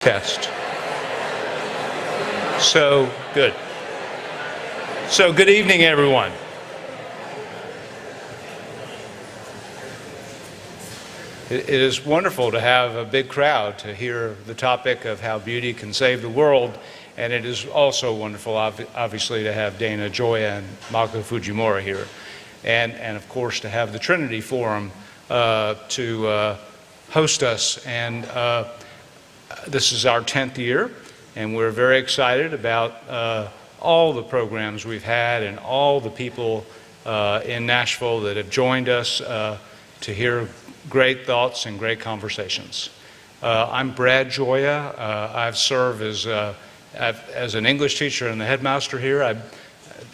Test. So good. So good evening, everyone. It is wonderful to have a big crowd to hear the topic of how beauty can save the world, and it is also wonderful, obviously, to have Dana Gioia and Makoto Fujimura here, and of course to have the Trinity Forum to host us. And this is our 10th year, and we're very excited about all the programs we've had and all the people in Nashville that have joined us to hear great thoughts and great conversations. I'm Brad Gioia. I've served as an English teacher and the headmaster here. I've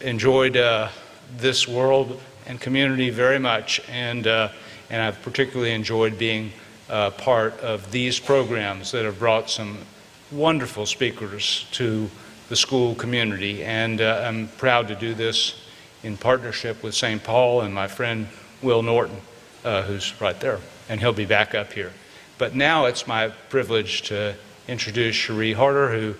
enjoyed this world and community very much, and I've particularly enjoyed being part of these programs that have brought some wonderful speakers to the school community. And I'm proud to do this in partnership with St. Paul and my friend Will Norton, who's right there, and he'll be back up here. But now it's my privilege to introduce Cherie Harder,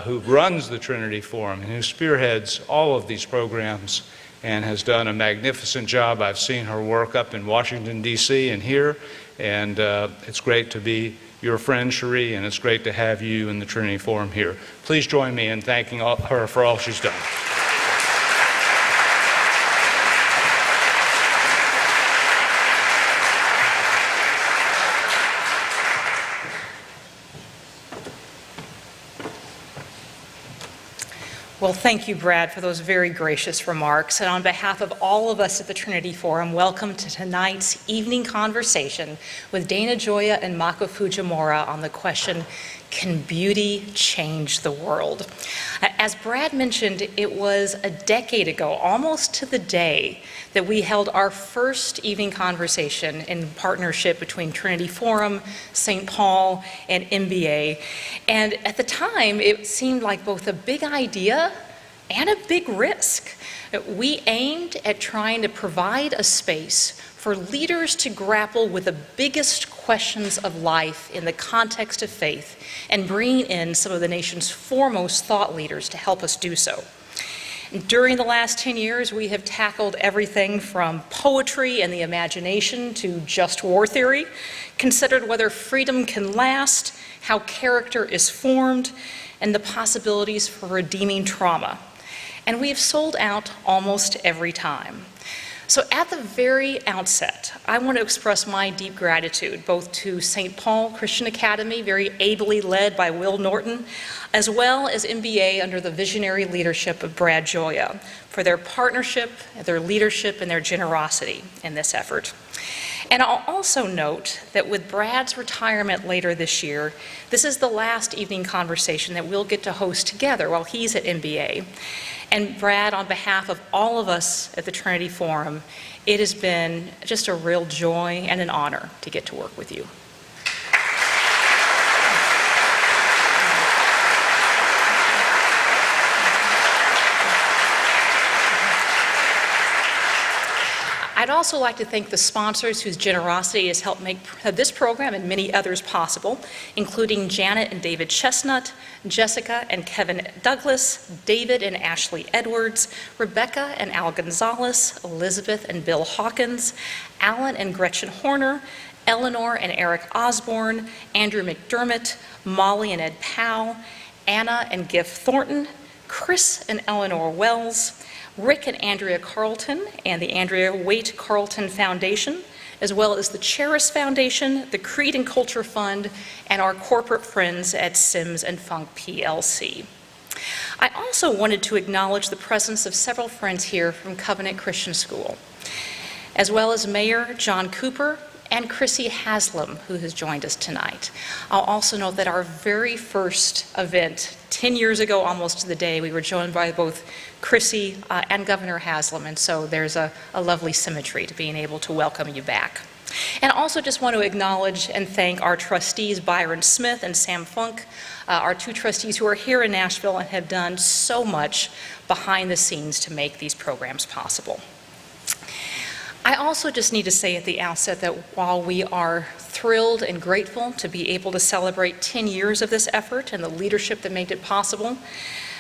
who runs the Trinity Forum and who spearheads all of these programs and has done a magnificent job. I've seen her work up in Washington, D.C. and here, and it's great to be your friend, Cherie, and it's great to have you in the Trinity Forum here. Please join me in thanking her for all she's done. Well, thank you, Brad, for those very gracious remarks. And on behalf of all of us at the Trinity Forum, welcome to tonight's evening conversation with Dana Gioia and Makoto Fujimura on the question, can beauty change the world? As Brad mentioned, it was a decade ago, almost to the day, that we held our first evening conversation in partnership between Trinity Forum, St. Paul, and MBA. And at the time, it seemed like both a big idea and a big risk. We aimed at trying to provide a space for leaders to grapple with the biggest questions of life in the context of faith and bringing in some of the nation's foremost thought leaders to help us do so. During the last 10 years, we have tackled everything from poetry and the imagination to just war theory, considered whether freedom can last, how character is formed, and the possibilities for redeeming trauma. And we have sold out almost every time. So at the very outset, I want to express my deep gratitude both to St. Paul Christian Academy, very ably led by Will Norton, as well as MBA under the visionary leadership of Brad Gioia for their partnership, their leadership, and their generosity in this effort. And I'll also note that with Brad's retirement later this year, this is the last evening conversation that we'll get to host together while he's at MBA. And Brad, on behalf of all of us at the Trinity Forum, it has been just a real joy and an honor to get to work with you. I'd also like to thank the sponsors whose generosity has helped make this program and many others possible, including Janet and David Chestnut, Jessica and Kevin Douglas, David and Ashley Edwards, Rebecca and Al Gonzalez, Elizabeth and Bill Hawkins, Alan and Gretchen Horner, Eleanor and Eric Osborne, Andrew McDermott, Molly and Ed Powell, Anna and Giff Thornton, Chris and Eleanor Wells, Rick and Andrea Carlton and the Andrea Waite Carlton Foundation, as well as the Cheris Foundation, the Creed and Culture Fund, and our corporate friends at Sims and Funk PLC. I also wanted to acknowledge the presence of several friends here from Covenant Christian School, as well as Mayor John Cooper and Chrissy Haslam, who has joined us tonight. I'll also note that our very first event, 10 years ago almost to the day, we were joined by both Chrissy and Governor Haslam, and so there's a lovely symmetry to being able to welcome you back. And also just want to acknowledge and thank our trustees, Byron Smith and Sam Funk, our two trustees who are here in Nashville and have done so much behind the scenes to make these programs possible. I also just need to say at the outset that while we are thrilled and grateful to be able to celebrate 10 years of this effort and the leadership that made it possible,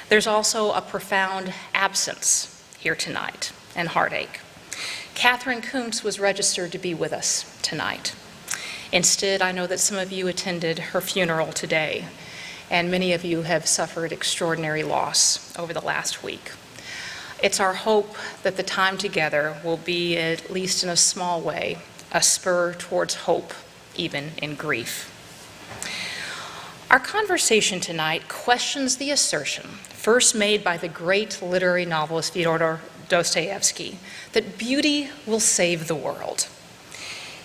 there's also a profound absence here tonight and heartache. Catherine Kuntz was registered to be with us tonight. Instead, I know that some of you attended her funeral today, and many of you have suffered extraordinary loss over the last week. It's our hope that the time together will be, at least in a small way, a spur towards hope, even in grief. Our conversation tonight questions the assertion, first made by the great literary novelist Fyodor Dostoevsky, that beauty will save the world.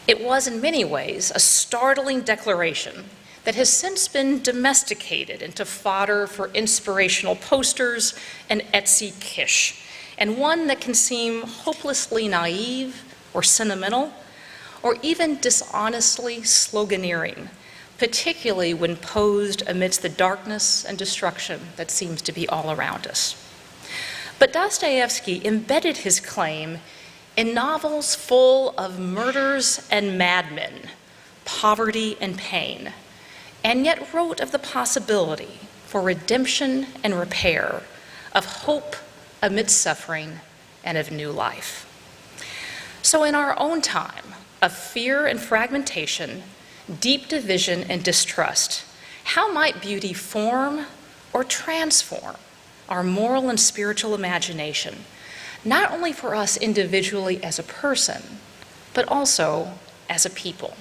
It was in many ways a startling declaration that has since been domesticated into fodder for inspirational posters and Etsy kish, and one that can seem hopelessly naive or sentimental, or even dishonestly sloganeering, particularly when posed amidst the darkness and destruction that seems to be all around us. But Dostoevsky embedded his claim in novels full of murders and madmen, poverty and pain, and yet wrote of the possibility for redemption and repair, of hope amidst suffering, and of new life. So in our own time of fear and fragmentation, deep division and distrust, how might beauty form or transform our moral and spiritual imagination, not only for us individually as a person, but also as a people?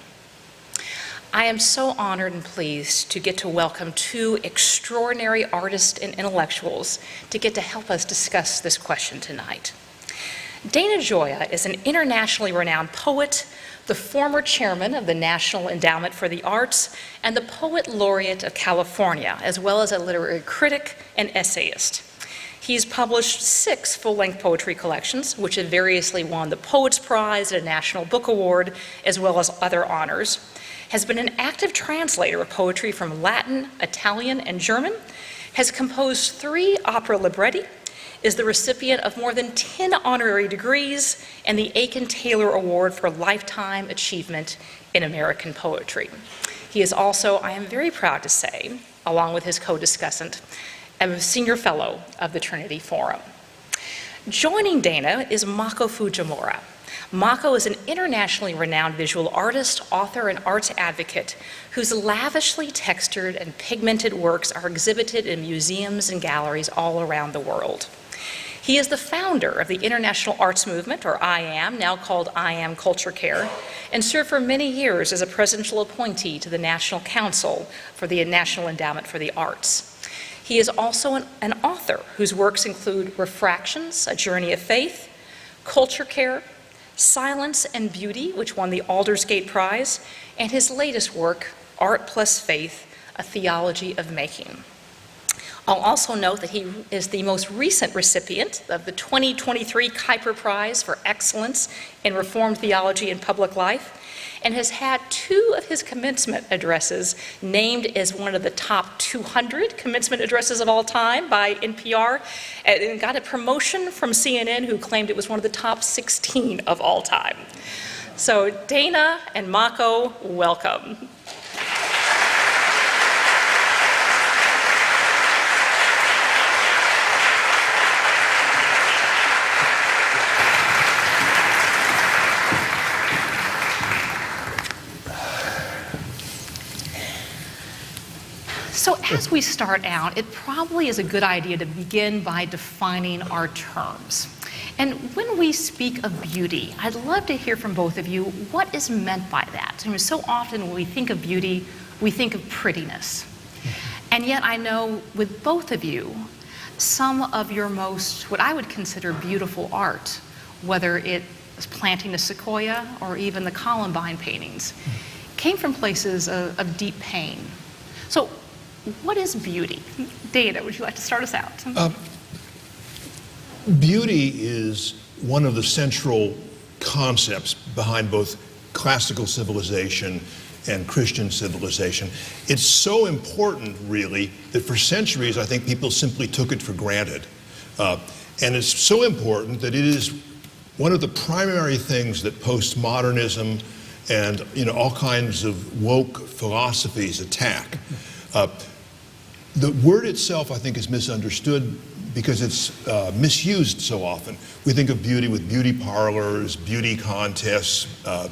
I am so honored and pleased to get to welcome two extraordinary artists and intellectuals to get to help us discuss this question tonight. Dana Gioia is an internationally renowned poet, the former chairman of the National Endowment for the Arts, and the Poet Laureate of California, as well as a literary critic and essayist. He's published 6 full-length poetry collections, which have variously won the Poets Prize and a National Book Award, as well as other honors, has been an active translator of poetry from Latin, Italian, and German, has composed 3 opera libretti, is the recipient of more than 10 honorary degrees, and the Aiken-Taylor Award for Lifetime Achievement in American Poetry. He is also, I am very proud to say, along with his co-discussant, a senior fellow of the Trinity Forum. Joining Dana is Makoto Fujimura. Mako is an internationally renowned visual artist, author, and arts advocate whose lavishly textured and pigmented works are exhibited in museums and galleries all around the world. He is the founder of the International Arts Movement, or IAM, now called IAM Culture Care, and served for many years as a presidential appointee to the National Council for the National Endowment for the Arts. He is also an author whose works include Refractions, A Journey of Faith, Culture Care, Silence and Beauty, which won the Aldersgate Prize, and his latest work, Art Plus Faith, A Theology of Making. I'll also note that he is the most recent recipient of the 2023 Kuiper Prize for Excellence in Reformed Theology and Public Life, and has had 2 of his commencement addresses named as one of the top 200 commencement addresses of all time by NPR, and got a promotion from CNN, who claimed it was one of the top 16 of all time. So Dana and Mako, welcome. So as we start out, it probably is a good idea to begin by defining our terms. And when we speak of beauty, I'd love to hear from both of you what is meant by that. I mean, so often when we think of beauty, we think of prettiness. And yet I know with both of you, some of your most, what I would consider beautiful art, whether it was planting a sequoia or even the Columbine paintings, came from places of deep pain. So what is beauty? Dana, would you like to start us out? Beauty is one of the central concepts behind both classical civilization and Christian civilization. It's so important, really, that for centuries, I think people simply took it for granted. And it's so important that it is one of the primary things that postmodernism and all kinds of woke philosophies attack. The word itself, I think, is misunderstood because it's misused so often. We think of beauty with beauty parlors, beauty contests,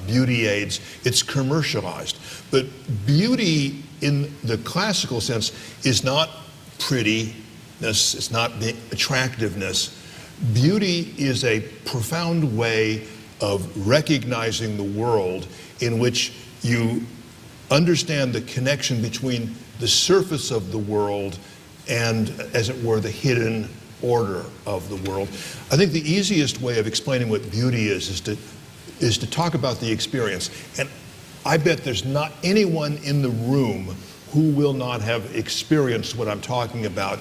beauty aids. It's commercialized. But beauty in the classical sense is not prettiness, it's not attractiveness. Beauty is a profound way of recognizing the world in which you understand the connection between the surface of the world and, as it were, the hidden order of the world. I think the easiest way of explaining what beauty is to talk about the experience. And I bet there's not anyone in the room who will not have experienced what I'm talking about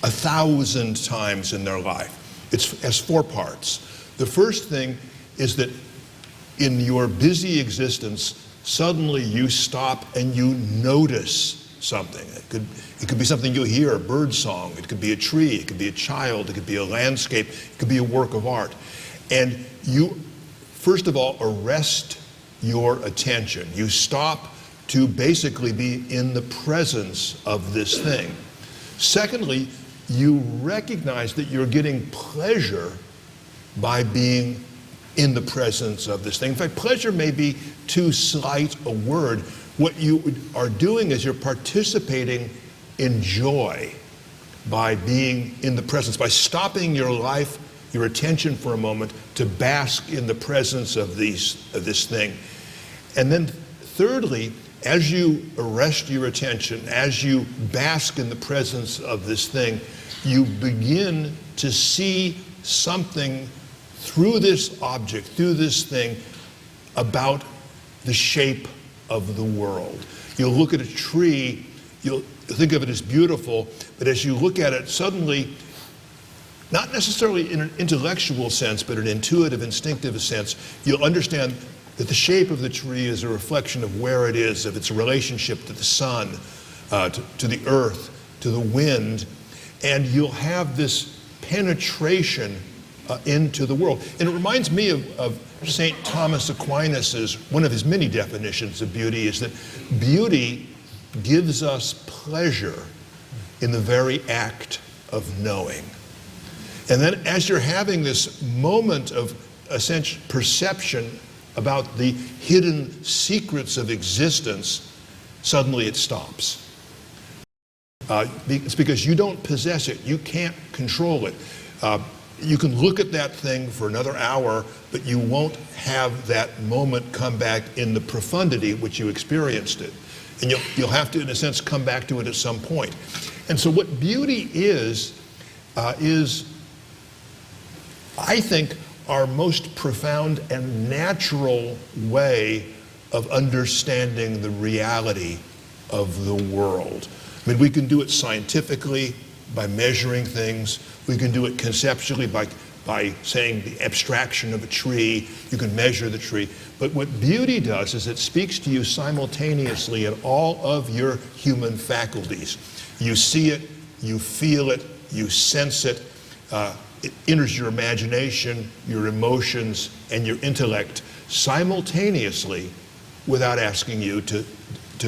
1,000 times in their life. It has 4 parts. The first thing is that in your busy existence, suddenly you stop and you notice something. It could be something you hear, a bird song, it could be a tree, it could be a child, it could be a landscape, it could be a work of art. And you, first of all, arrest your attention. You stop to basically be in the presence of this thing. Secondly, you recognize that you're getting pleasure by being in the presence of this thing. In fact, pleasure may be too slight a word. What you are doing is you're participating in joy by being in the presence, by stopping your life, your attention for a moment to bask in the presence of this thing. And then thirdly, as you arrest your attention, as you bask in the presence of this thing, you begin to see something through this object, through this thing, about the shape of the world. You'll look at a tree, you'll think of it as beautiful, but as you look at it, suddenly, not necessarily in an intellectual sense, but an intuitive, instinctive sense, you'll understand that the shape of the tree is a reflection of where it is, of its relationship to the sun, to the earth, to the wind, and you'll have this penetration into the world. And it reminds me of St. Thomas Aquinas', one of his many definitions of beauty is that beauty gives us pleasure in the very act of knowing. And then as you're having this moment of essential perception about the hidden secrets of existence, suddenly it stops. It's because you don't possess it. You can't control it. You can look at that thing for another hour, but you won't have that moment come back in the profundity which you experienced it. And you'll have to, in a sense, come back to it at some point. And so what beauty is I think, our most profound and natural way of understanding the reality of the world. I mean, we can do it scientifically by measuring things. We can do it conceptually by saying the abstraction of a tree. You can measure the tree. But what beauty does is it speaks to you simultaneously in all of your human faculties. You see it, you feel it, you sense it. It enters your imagination, your emotions, and your intellect simultaneously without asking you to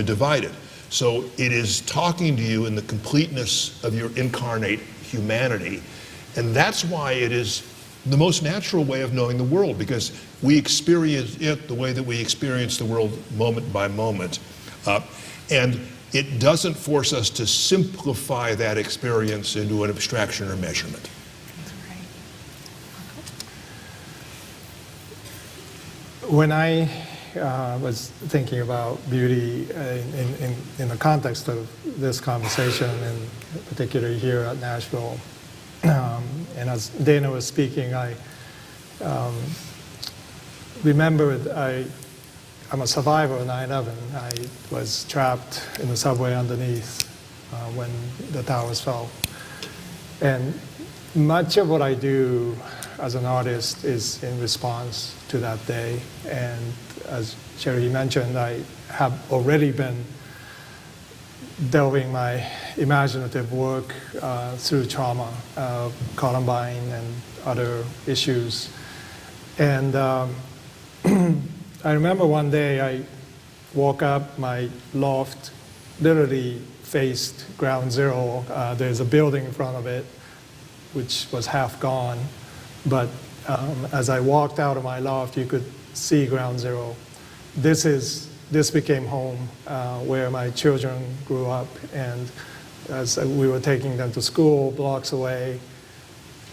divide it. So it is talking to you in the completeness of your incarnate humanity. And that's why it is the most natural way of knowing the world, because we experience it the way that we experience the world moment by moment. And it doesn't force us to simplify that experience into an abstraction or measurement. When I was thinking about beauty in the context of this conversation, and particularly here at Nashville, and as Dana was speaking, I remembered I'm a survivor of 9/11. I was trapped in the subway underneath when the towers fell. And much of what I do as an artist is in response to that day. And as Sherry mentioned, I have already been delving my imaginative work through trauma, Columbine and other issues. And I remember one day I woke up, my loft literally faced ground zero. There's a building in front of it, which was half gone. But as I walked out of my loft, you could see ground zero. This became home where my children grew up. And as we were taking them to school blocks away,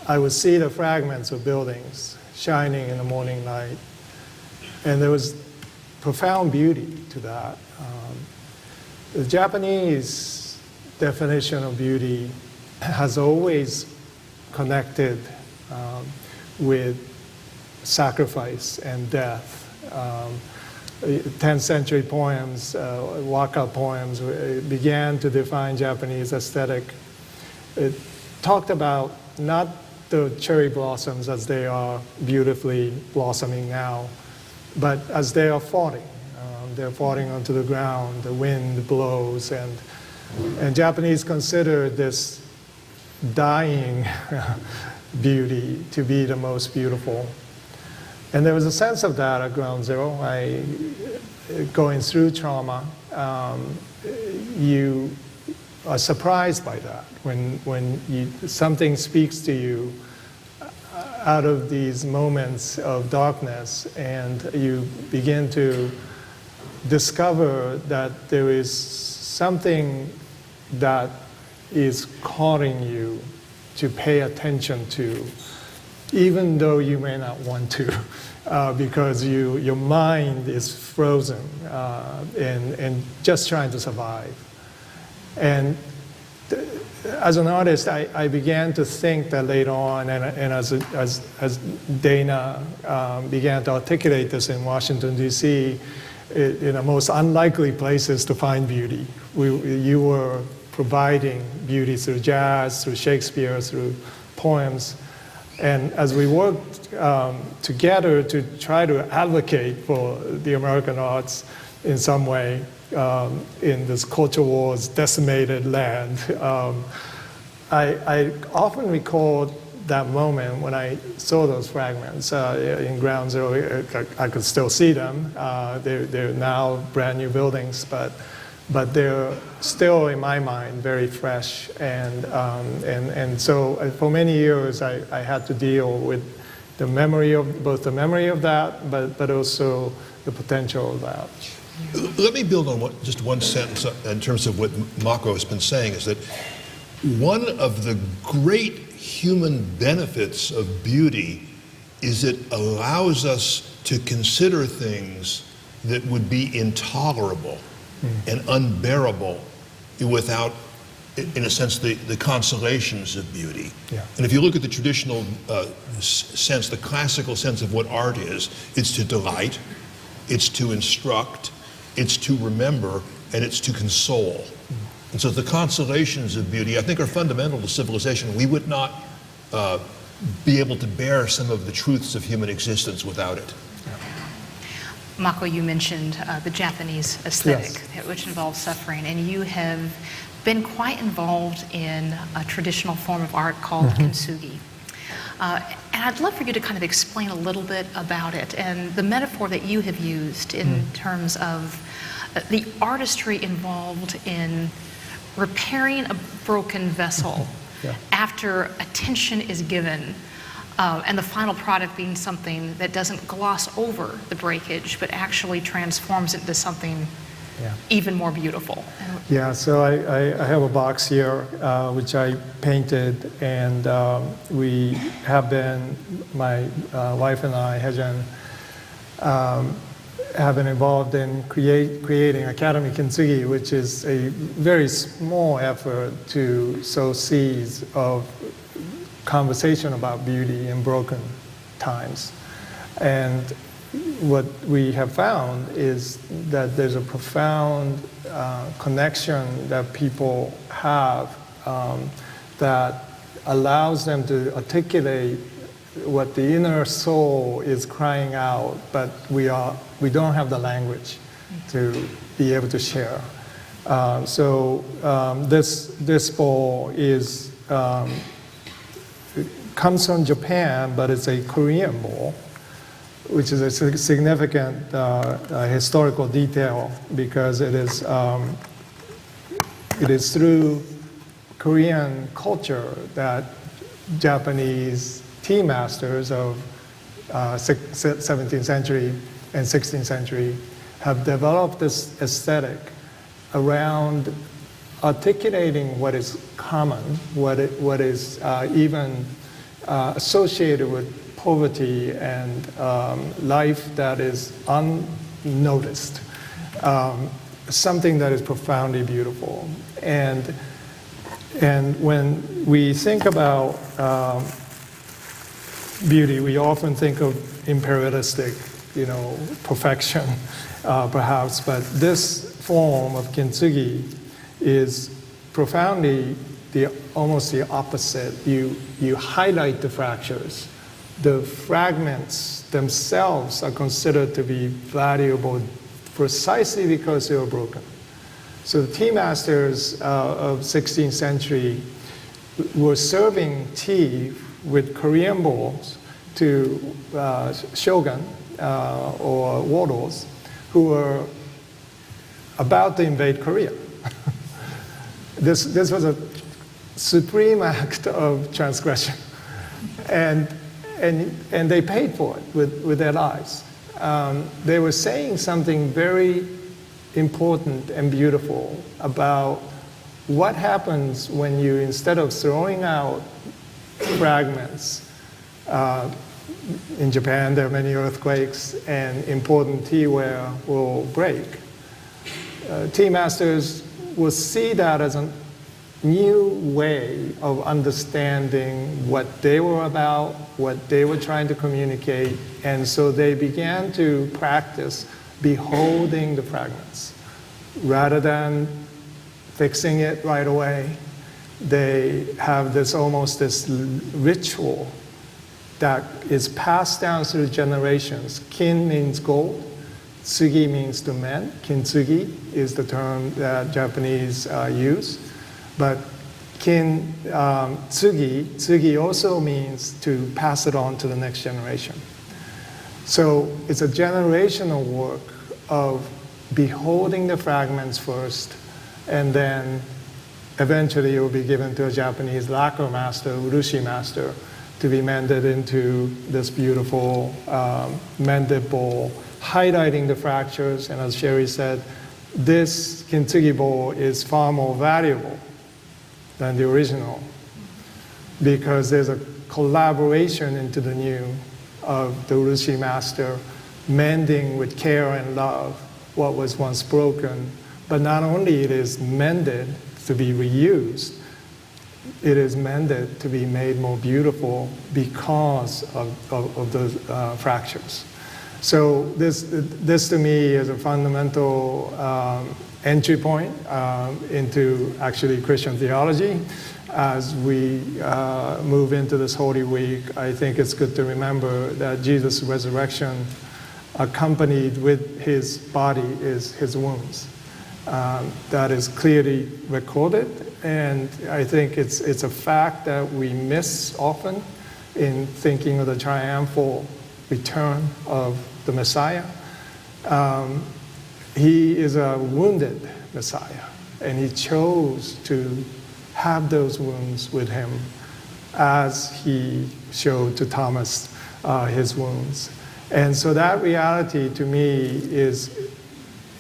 I would see the fragments of buildings shining in the morning light. And there was profound beauty to that. The Japanese definition of beauty has always connected with sacrifice and death. 10th century poems, waka poems, began to define Japanese aesthetic. It talked about not the cherry blossoms as they are beautifully blossoming now, but as they are falling. They're falling onto the ground, the wind blows, and Japanese consider this dying beauty to be the most beautiful. And there was a sense of that at ground zero. Going through trauma, you are surprised by that. When something speaks to you out of these moments of darkness, and you begin to discover that there is something that is calling you to pay attention to, even though you may not want to, because your mind is frozen and just trying to survive. And as an artist, I began to think that later on, and as Dana began to articulate this in Washington, D.C., in the most unlikely places to find beauty. You were providing beauty through jazz, through Shakespeare, through poems. And as we worked together to try to advocate for the American arts in some way in this culture wars decimated land, I often recalled that moment when I saw those fragments in ground zero. I could still see them. They're now brand new buildings, but they're still in my mind very fresh. And so for many years I had to deal with the memory of both the memory of that, but also the potential of that. Let me build on just one sentence in terms of what Mako has been saying, is that one of the great human benefits of beauty is it allows us to consider things that would be intolerable and unbearable without, in a sense, the consolations of beauty. Yeah. And if you look at the traditional sense, the classical sense of what art is, it's to delight, it's to instruct, it's to remember, and it's to console. And so the consolations of beauty, I think, are fundamental to civilization. We would not be able to bear some of the truths of human existence without it. Mako, you mentioned the Japanese aesthetic, Yes. which involves suffering, and you have been quite involved in a traditional form of art called kintsugi. And I'd love for you to kind of explain a little bit about it and the metaphor that you have used in terms of the artistry involved in repairing a broken vessel after attention is given, and the final product being something that doesn't gloss over the breakage, but actually transforms it into something even more beautiful. Yeah, so I have a box here which I painted, and we have been, my wife and I, Heijun, have been involved in creating Academy Kintsugi, which is a very small effort to sow seeds of conversation about beauty in broken times. And what we have found is that there's a profound connection that people have that allows them to articulate what the inner soul is crying out, but we don't have the language to be able to share. This bowl is comes from Japan, but it's a Korean bowl. which is a significant historical detail because it is through Korean culture that Japanese tea masters of 17th century and 16th century have developed this aesthetic around articulating what is common, what is even associated with poverty and life that is unnoticed, something that is profoundly beautiful. And when we think about beauty, we often think of imperialistic, perfection, perhaps, but this form of kintsugi is profoundly almost the opposite. You highlight the fractures. The fragments themselves are considered to be valuable precisely because they were broken. So the tea masters of 16th century were serving tea with Korean bowls to shogun or warlords who were about to invade Korea. This was a supreme act of transgression, and they paid for it with their lives. They were saying something very important and beautiful about what happens when you, instead of throwing out fragments, in Japan there are many earthquakes and important teaware will break. Tea masters will see that as a new way of understanding what they were about, what they were trying to communicate, and so they began to practice beholding the fragments. Rather than fixing it right away, they have almost this ritual that is passed down through generations. Kin means gold, tsugi means to mend. Kintsugi is the term that Japanese use. But tsugi also means to pass it on to the next generation. So it's a generational work of beholding the fragments first, and then eventually it will be given to a Japanese lacquer master, urushi master, to be mended into this beautiful mended bowl, highlighting the fractures. And as Sherry said, this kintsugi bowl is far more valuable than the original because there's a collaboration into the new of the urushi master mending with care and love what was once broken. But not only it is mended to be reused, it is mended to be made more beautiful because of those fractures. So this to me is a fundamental entry point into actually Christian theology. As we move into this Holy Week, I think it's good to remember that Jesus' resurrection, accompanied with his body, is his wounds. That is clearly recorded, and I think it's a fact that we miss often in thinking of the triumphal return of the Messiah. He is a wounded Messiah, and he chose to have those wounds with him as he showed to Thomas his wounds. And so that reality to me is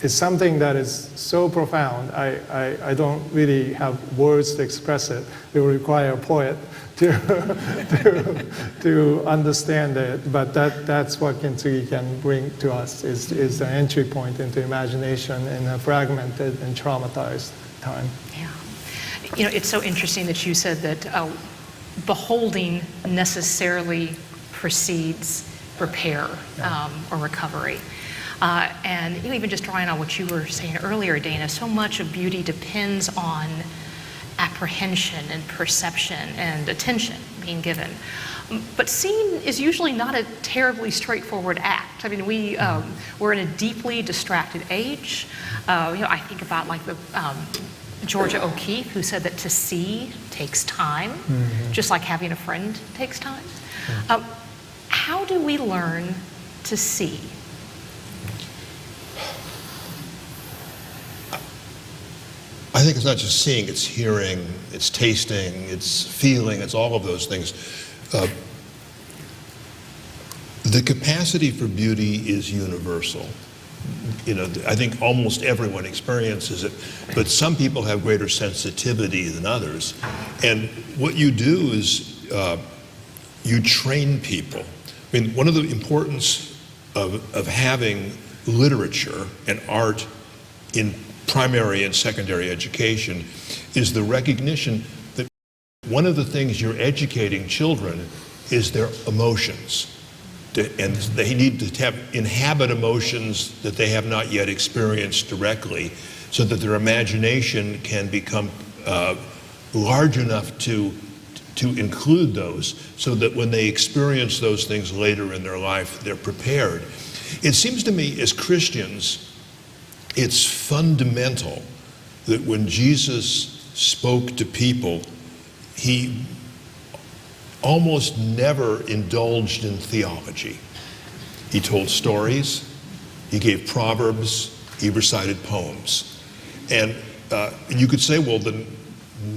something that is so profound. I don't really have words to express it. It will require a poet to understand it, but that's what kintsugi can bring to us, is the entry point into imagination in a fragmented and traumatized time. Yeah. It's so interesting that you said that beholding necessarily precedes repair or recovery. And even just drawing on what you were saying earlier, Dana, so much of beauty depends on apprehension and perception and attention being given. But seeing is usually not a terribly straightforward act. I mean, we're in a deeply distracted age. I think about like the Georgia O'Keeffe, who said that to see takes time, just like having a friend takes time. How do we learn to see? I think it's not just seeing, it's hearing, it's tasting, it's feeling, it's all of those things. The capacity for beauty is universal. You know, I think almost everyone experiences it, but some people have greater sensitivity than others. And what you do is you train people. I mean, one of the importance of having literature and art in primary and secondary education is the recognition that one of the things you're educating children is their emotions. And they need to inhabit emotions that they have not yet experienced directly, so that their imagination can become large enough to include those, so that when they experience those things later in their life, they're prepared. It seems to me, as Christians, it's fundamental that when Jesus spoke to people, he almost never indulged in theology. He told stories, he gave proverbs, he recited poems. And you could say, well, then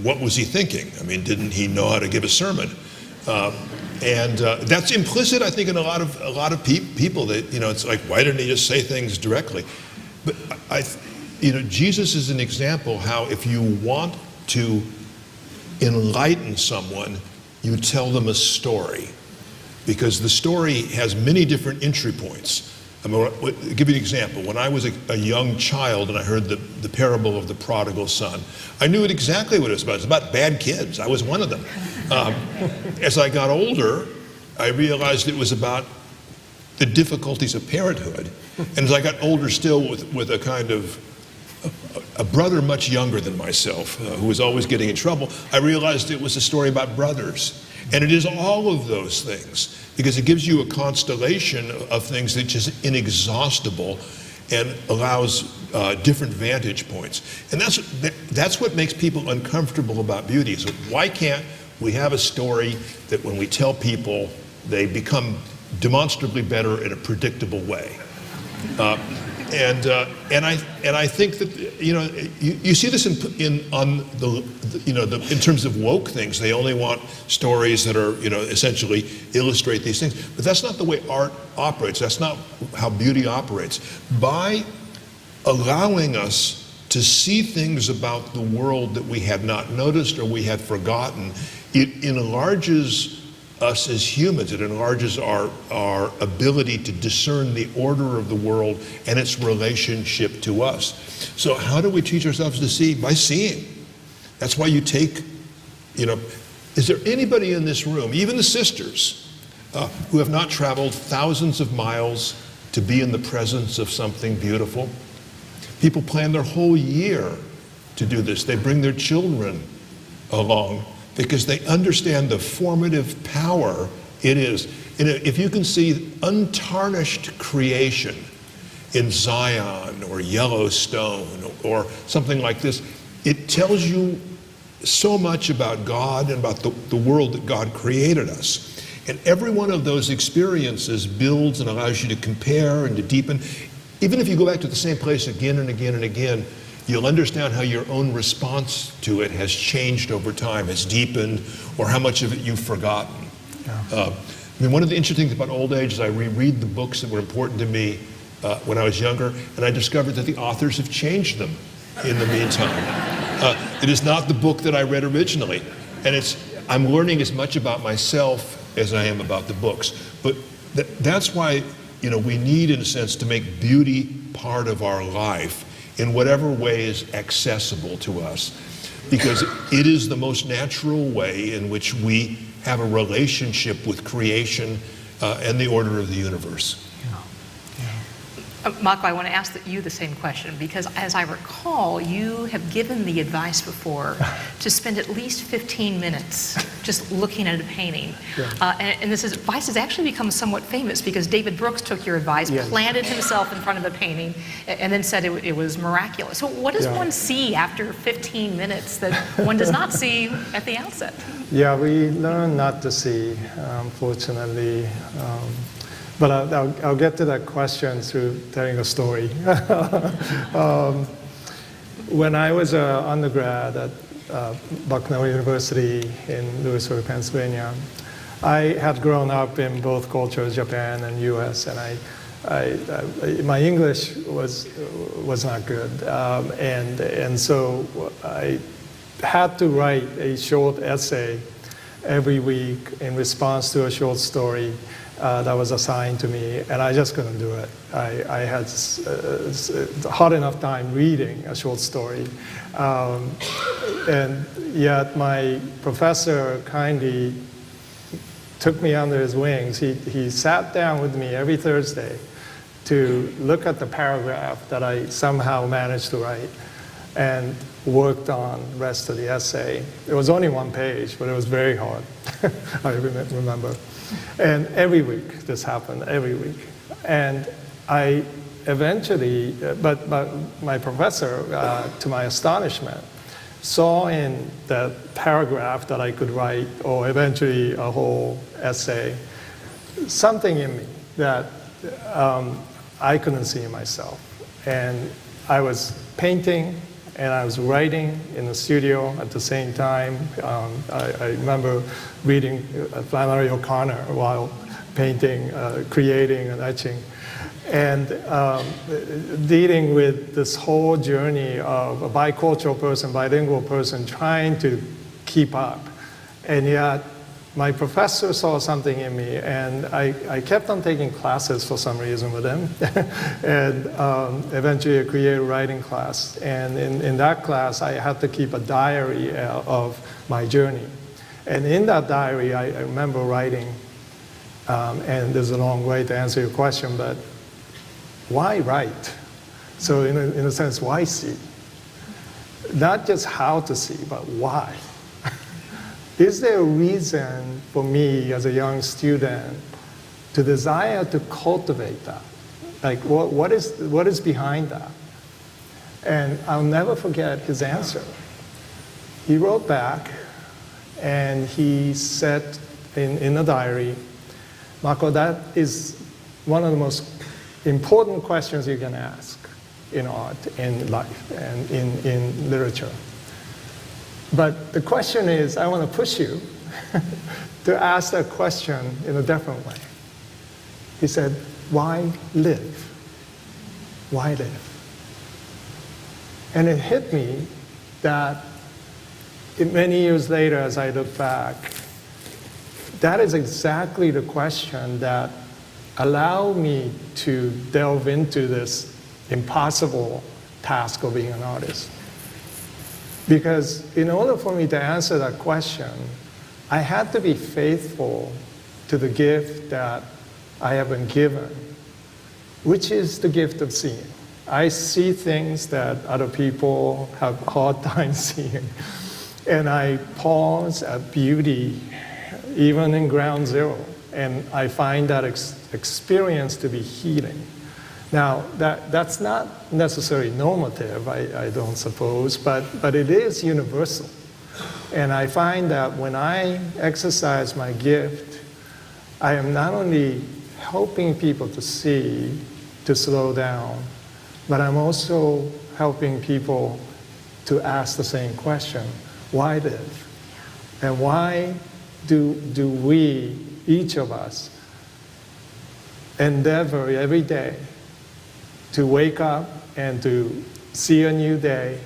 what was he thinking? I mean, didn't he know how to give a sermon? And that's implicit, I think, in a lot of people that, you know, it's like, why didn't he just say things directly? But Jesus is an example how if you want to enlighten someone, you tell them a story, because the story has many different entry points. I'm going to give you an example. When I was a young child and I heard the parable of the prodigal son, I knew exactly what it was about. It's about bad kids. I was one of them. As I got older, I realized it was about the difficulties of parenthood. And as I got older still, with a kind of a brother much younger than myself, who was always getting in trouble, I realized it was a story about brothers. And it is all of those things, because it gives you a constellation of things that's just inexhaustible and allows different vantage points. And that's what makes people uncomfortable about beauty. So why can't we have a story that when we tell people, they become demonstrably better in a predictable way? And I think that, you know, you see this in terms of woke things. They only want stories that are, you know, essentially illustrate these things. But that's not the way art operates. That's not how beauty operates. By allowing us to see things about the world that we had not noticed or we had forgotten, it enlarges us as humans. It enlarges our ability to discern the order of the world and its relationship to us. So how do we teach ourselves to see? By seeing. That's why you take, you know, is there anybody in this room, even the sisters, who have not traveled thousands of miles to be in the presence of something beautiful? People plan their whole year to do this. They bring their children along, because they understand the formative power it is. If you can see untarnished creation in Zion or Yellowstone or something like this, it tells you so much about God and about the world that God created us. And every one of those experiences builds and allows you to compare and to deepen. Even if you go back to the same place again and again and again, you'll understand how your own response to it has changed over time, has deepened, or how much of it you've forgotten. Yeah. I mean, one of the interesting things about old age is I reread the books that were important to me when I was younger, and I discovered that the authors have changed them in the meantime. It is not the book that I read originally, and I'm learning as much about myself as I am about the books. But that's why, you know, we need, in a sense, to make beauty part of our life in whatever way is accessible to us, because it is the most natural way in which we have a relationship with creation and the order of the universe. Mako, I want to ask you the same question, because as I recall, you have given the advice before to spend at least 15 minutes just looking at a painting. Yeah. And this advice has actually become somewhat famous, because David Brooks took your advice, yes, planted himself in front of a painting, and then said it was miraculous. So what does one see after 15 minutes that one does not see at the outset? Yeah, we learn not to see, unfortunately. But I'll get to that question through telling a story. When I was an undergrad at Bucknell University in Louisville, Pennsylvania, I had grown up in both cultures, Japan and US, and my English was not good. And so I had to write a short essay every week in response to a short story that was assigned to me, and I just couldn't do it. I had a hard enough time reading a short story. And yet my professor kindly took me under his wings. He sat down with me every Thursday to look at the paragraph that I somehow managed to write and worked on the rest of the essay. It was only one page, but it was very hard, I remember. And every week this happened, every week. And I eventually, but my professor, to my astonishment, saw in the paragraph that I could write, or eventually a whole essay, something in me that I couldn't see in myself. And I was painting and I was writing in the studio at the same time. I remember reading Flannery O'Connor while painting, creating and etching, and dealing with this whole journey of a bicultural person, bilingual person trying to keep up. And yet my professor saw something in me, and I kept on taking classes for some reason with him, and eventually a creative writing class. And in that class, I had to keep a diary of my journey. And in that diary, I remember writing, and there's a long way to answer your question, but why write? So in a sense, why see? Not just how to see, but why? Is there a reason for me as a young student to desire to cultivate that? Like, what is behind that? And I'll never forget his answer. He wrote back and he said in a diary, Mako, that is one of the most important questions you can ask in art, in life, and in literature. But the question is, I want to push you to ask that question in a different way. He said, why live? Why live? And it hit me that many years later, as I look back, that is exactly the question that allowed me to delve into this impossible task of being an artist. Because in order for me to answer that question, I had to be faithful to the gift that I have been given, which is the gift of seeing. I see things that other people have a hard time seeing. And I pause at beauty, even in ground zero. And I find that experience to be healing. Now, that's not necessarily normative, I don't suppose, but it is universal. And I find that when I exercise my gift, I am not only helping people to see, to slow down, but I'm also helping people to ask the same question, why live? And why do we, each of us, endeavor every day to wake up and to see a new day?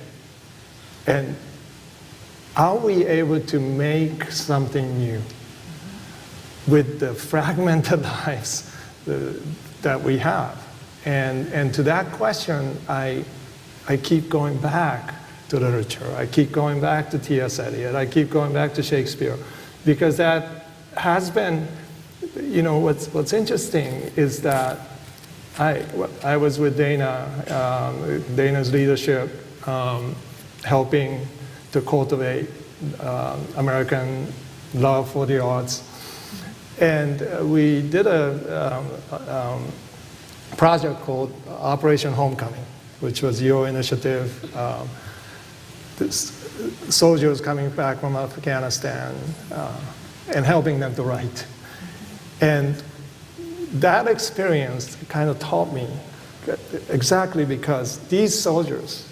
And are we able to make something new with the fragmented lives that we have? And to that question, I keep going back to literature. I keep going back to T.S. Eliot. I keep going back to Shakespeare, because that has been, you know, what's interesting is that I was with Dana, Dana's leadership, helping to cultivate American love for the arts. And we did a project called Operation Homecoming, which was your initiative. Soldiers coming back from Afghanistan and helping them to write. And that experience kind of taught me exactly because these soldiers,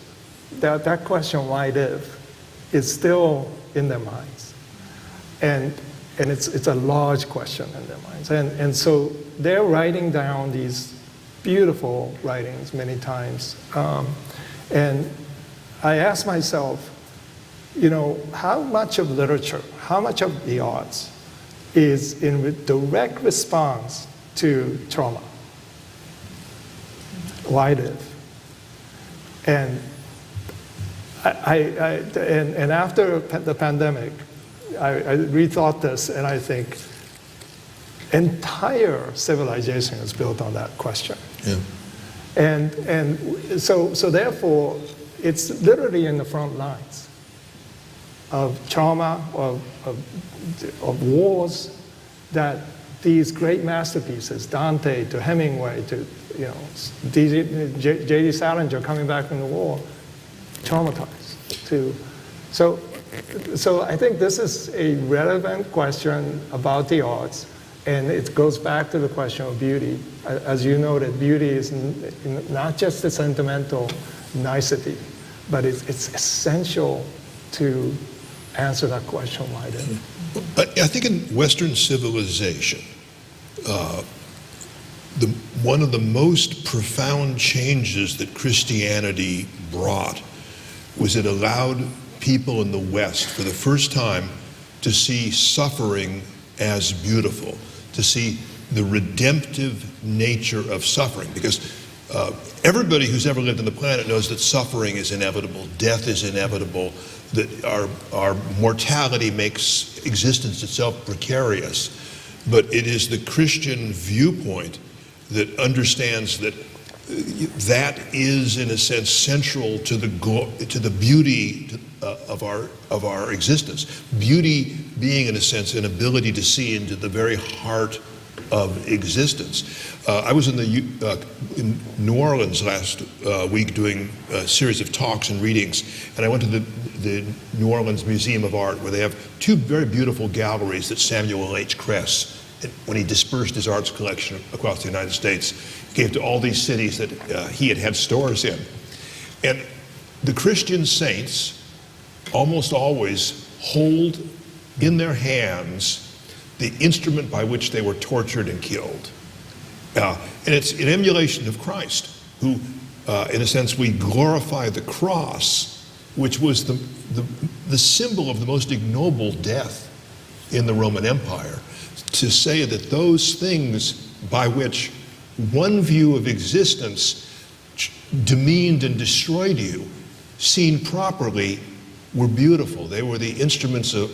that question, why live, is still in their minds. And it's a large question in their minds. And so they're writing down these beautiful writings many times. And I ask myself, how much of literature, how much of the arts is in direct response to trauma? Why live? And and after the pandemic, I rethought this, and I think entire civilization is built on that question. Yeah. And so therefore, it's literally in the front lines of trauma, of wars, that these great masterpieces, Dante to Hemingway to J.D. Salinger coming back from the war, traumatized too. So I think this is a relevant question about the arts, and it goes back to the question of beauty. As you noted, beauty is not just a sentimental nicety, but it's essential to answer that question, why then? I think in Western civilization, one of the most profound changes that Christianity brought was it allowed people in the West for the first time to see suffering as beautiful, to see the redemptive nature of suffering. Because everybody who's ever lived on the planet knows that suffering is inevitable, death is inevitable, that our mortality makes existence itself precarious. But it is the Christian viewpoint that understands that that is, in a sense, central to the beauty of our existence. Beauty being, in a sense, an ability to see into the very heart of existence. I was in New Orleans last week doing a series of talks and readings, and I went to the New Orleans Museum of Art, where they have two very beautiful galleries that Samuel H. Kress, when he dispersed his arts collection across the United States, gave to all these cities that he had stores in. And the Christian saints almost always hold in their hands the instrument by which they were tortured and killed. And it's an emulation of Christ, who, in a sense, we glorify the cross, which was the symbol of the most ignoble death in the Roman Empire, to say that those things by which one view of existence demeaned and destroyed you, seen properly, were beautiful. They were the instruments of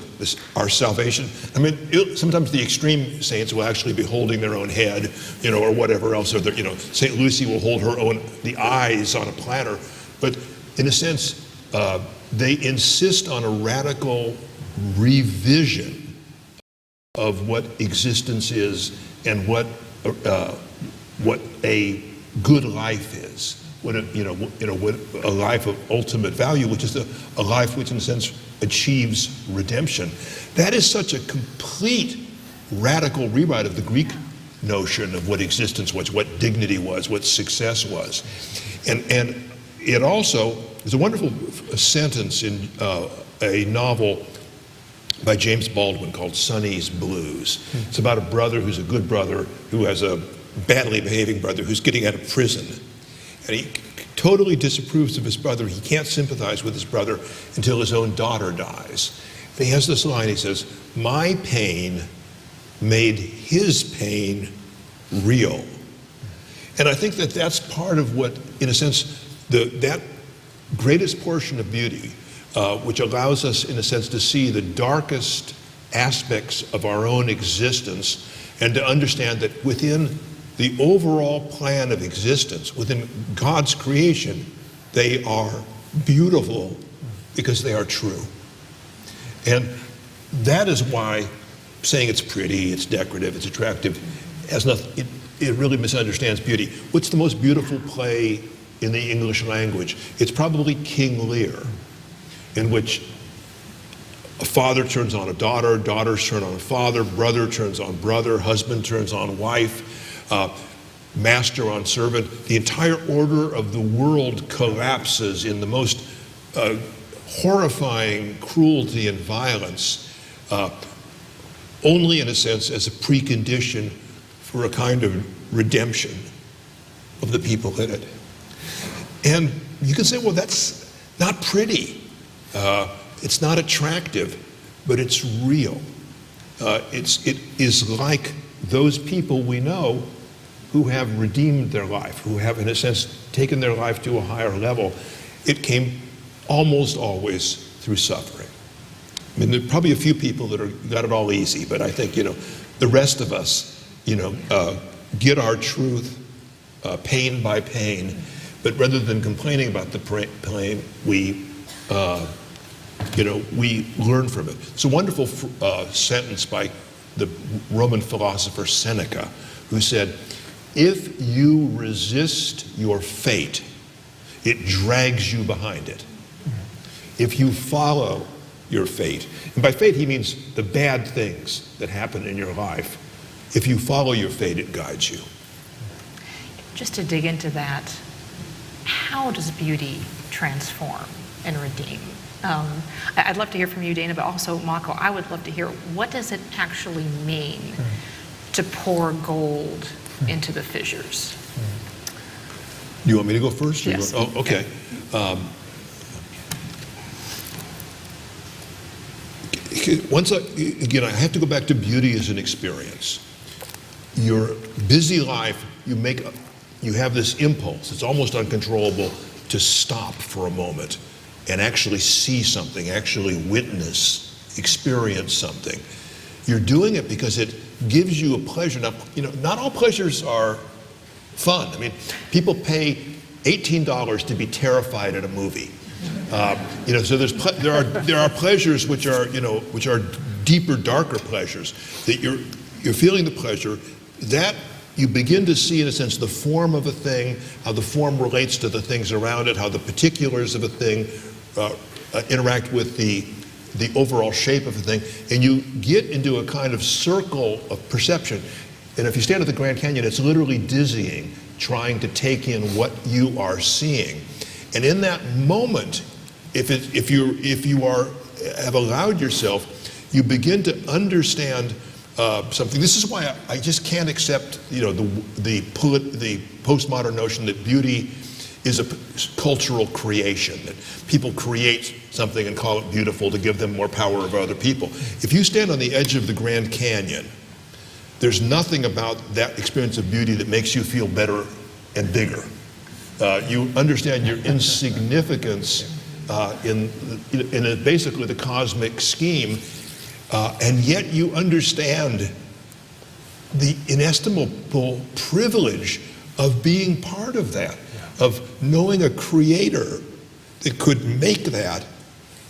our salvation. I mean, sometimes the extreme saints will actually be holding their own head, or whatever else. Or St. Lucy will hold the eyes on a platter. But in a sense, they insist on a radical revision of what existence is and what a good life is. What a life of ultimate value, which is a life which, in a sense, achieves redemption. That is such a complete, radical rewrite of the Greek notion of what existence was, what dignity was, what success was. And it also, there's a wonderful sentence in a novel by James Baldwin called Sonny's Blues. It's about a brother who's a good brother who has a badly behaving brother who's getting out of prison. And he totally disapproves of his brother. He can't sympathize with his brother until his own daughter dies. And he has this line, he says, "My pain made his pain real." And I think that that's part of what, in a sense, that greatest portion of beauty, which allows us, in a sense, to see the darkest aspects of our own existence and to understand that within the overall plan of existence, within God's creation, they are beautiful because they are true. And that is why saying it's pretty, it's decorative, it's attractive, has nothing, it really misunderstands beauty. What's the most beautiful play in the English language? It's probably King Lear, in which a father turns on a daughter, daughters turn on a father, brother turns on brother, husband turns on wife. master on servant. The entire order of the world collapses in the most horrifying cruelty and violence, only in a sense as a precondition for a kind of redemption of the people in it. And you can say, well, that's not pretty. It's not attractive, but it's real. It is like those people we know who have redeemed their life, who have, in a sense, taken their life to a higher level. It came almost always through suffering. I mean, there are probably a few people that got it all easy, but I think, the rest of us, get our truth pain by pain, but rather than complaining about the pain, we learn from it. It's a wonderful sentence by the Roman philosopher Seneca, who said, if you resist your fate, it drags you behind it. If you follow your fate, and by fate he means the bad things that happen in your life, if you follow your fate, it guides you. Just to dig into that, how does beauty transform and redeem? I'd love to hear from you, Dana, but also Mako, I would love to hear, what does it actually mean to pour gold into the fissures? Do you want me to go first? Yes. Oh, okay. Again, I have to go back to beauty as an experience. Your busy life, you have this impulse, it's almost uncontrollable, to stop for a moment and actually see something, actually witness, experience something. You're doing it because it gives you a pleasure. Now, not all pleasures are fun. I mean, people pay $18 to be terrified at a movie. So there are pleasures which are deeper, darker pleasures that you're feeling the pleasure that you begin to see, in a sense, the form of a thing, how the form relates to the things around it, how the particulars of a thing interact with the overall shape of a thing, and you get into a kind of circle of perception. And if you stand at the Grand Canyon, it's literally dizzying, trying to take in what you are seeing. And in that moment, if you have allowed yourself, you begin to understand something. This is why I just can't accept, the postmodern notion that beauty is a cultural creation, that people create something and call it beautiful to give them more power over other people. If you stand on the edge of the Grand Canyon, there's nothing about that experience of beauty that makes you feel better and bigger. You understand your insignificance in basically the cosmic scheme, and yet you understand the inestimable privilege of being part of that, of knowing a creator that could make that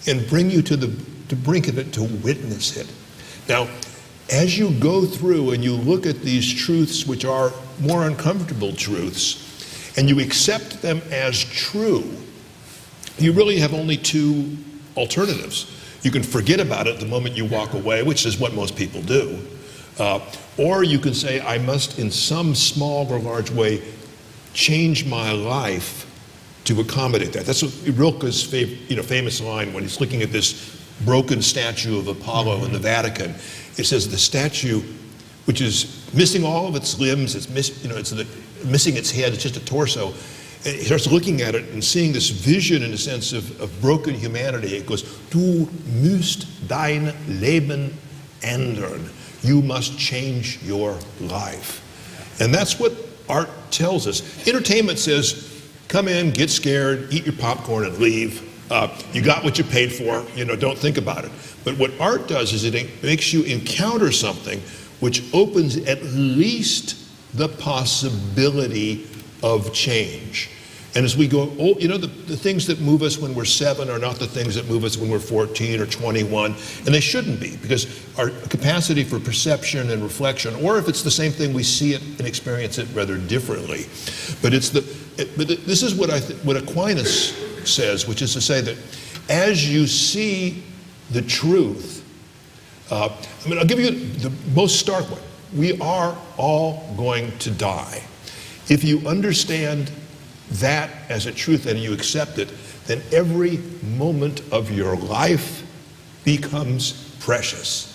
and bring you to the brink of it to witness it. Now, as you go through and you look at these truths, which are more uncomfortable truths, and you accept them as true, you really have only two alternatives. You can forget about it the moment you walk away, which is what most people do. Or you can say, I must, in some small or large way, change my life to accommodate that. That's Rilke's famous line when he's looking at this broken statue of Apollo in the Vatican. It says the statue, which is missing all of its limbs, it's missing its head, it's just a torso. And he starts looking at it and seeing this vision, in a sense, of broken humanity. It goes, Du musst dein Leben ändern. You must change your life. And that's what art tells us. Entertainment says, come in, get scared, eat your popcorn and leave. You got what you paid for, don't think about it. But what art does is it makes you encounter something which opens at least the possibility of change. And as we go, the things that move us when we're 7 are not the things that move us when we're 14 or 21, and they shouldn't be, because our capacity for perception and reflection, or if it's the same thing, we see it and experience it rather differently. But this is what Aquinas says, which is to say that as you see the truth, I'll give you the most stark one. we are all going to die. If you understand that as a truth and you accept it, then every moment of your life becomes precious.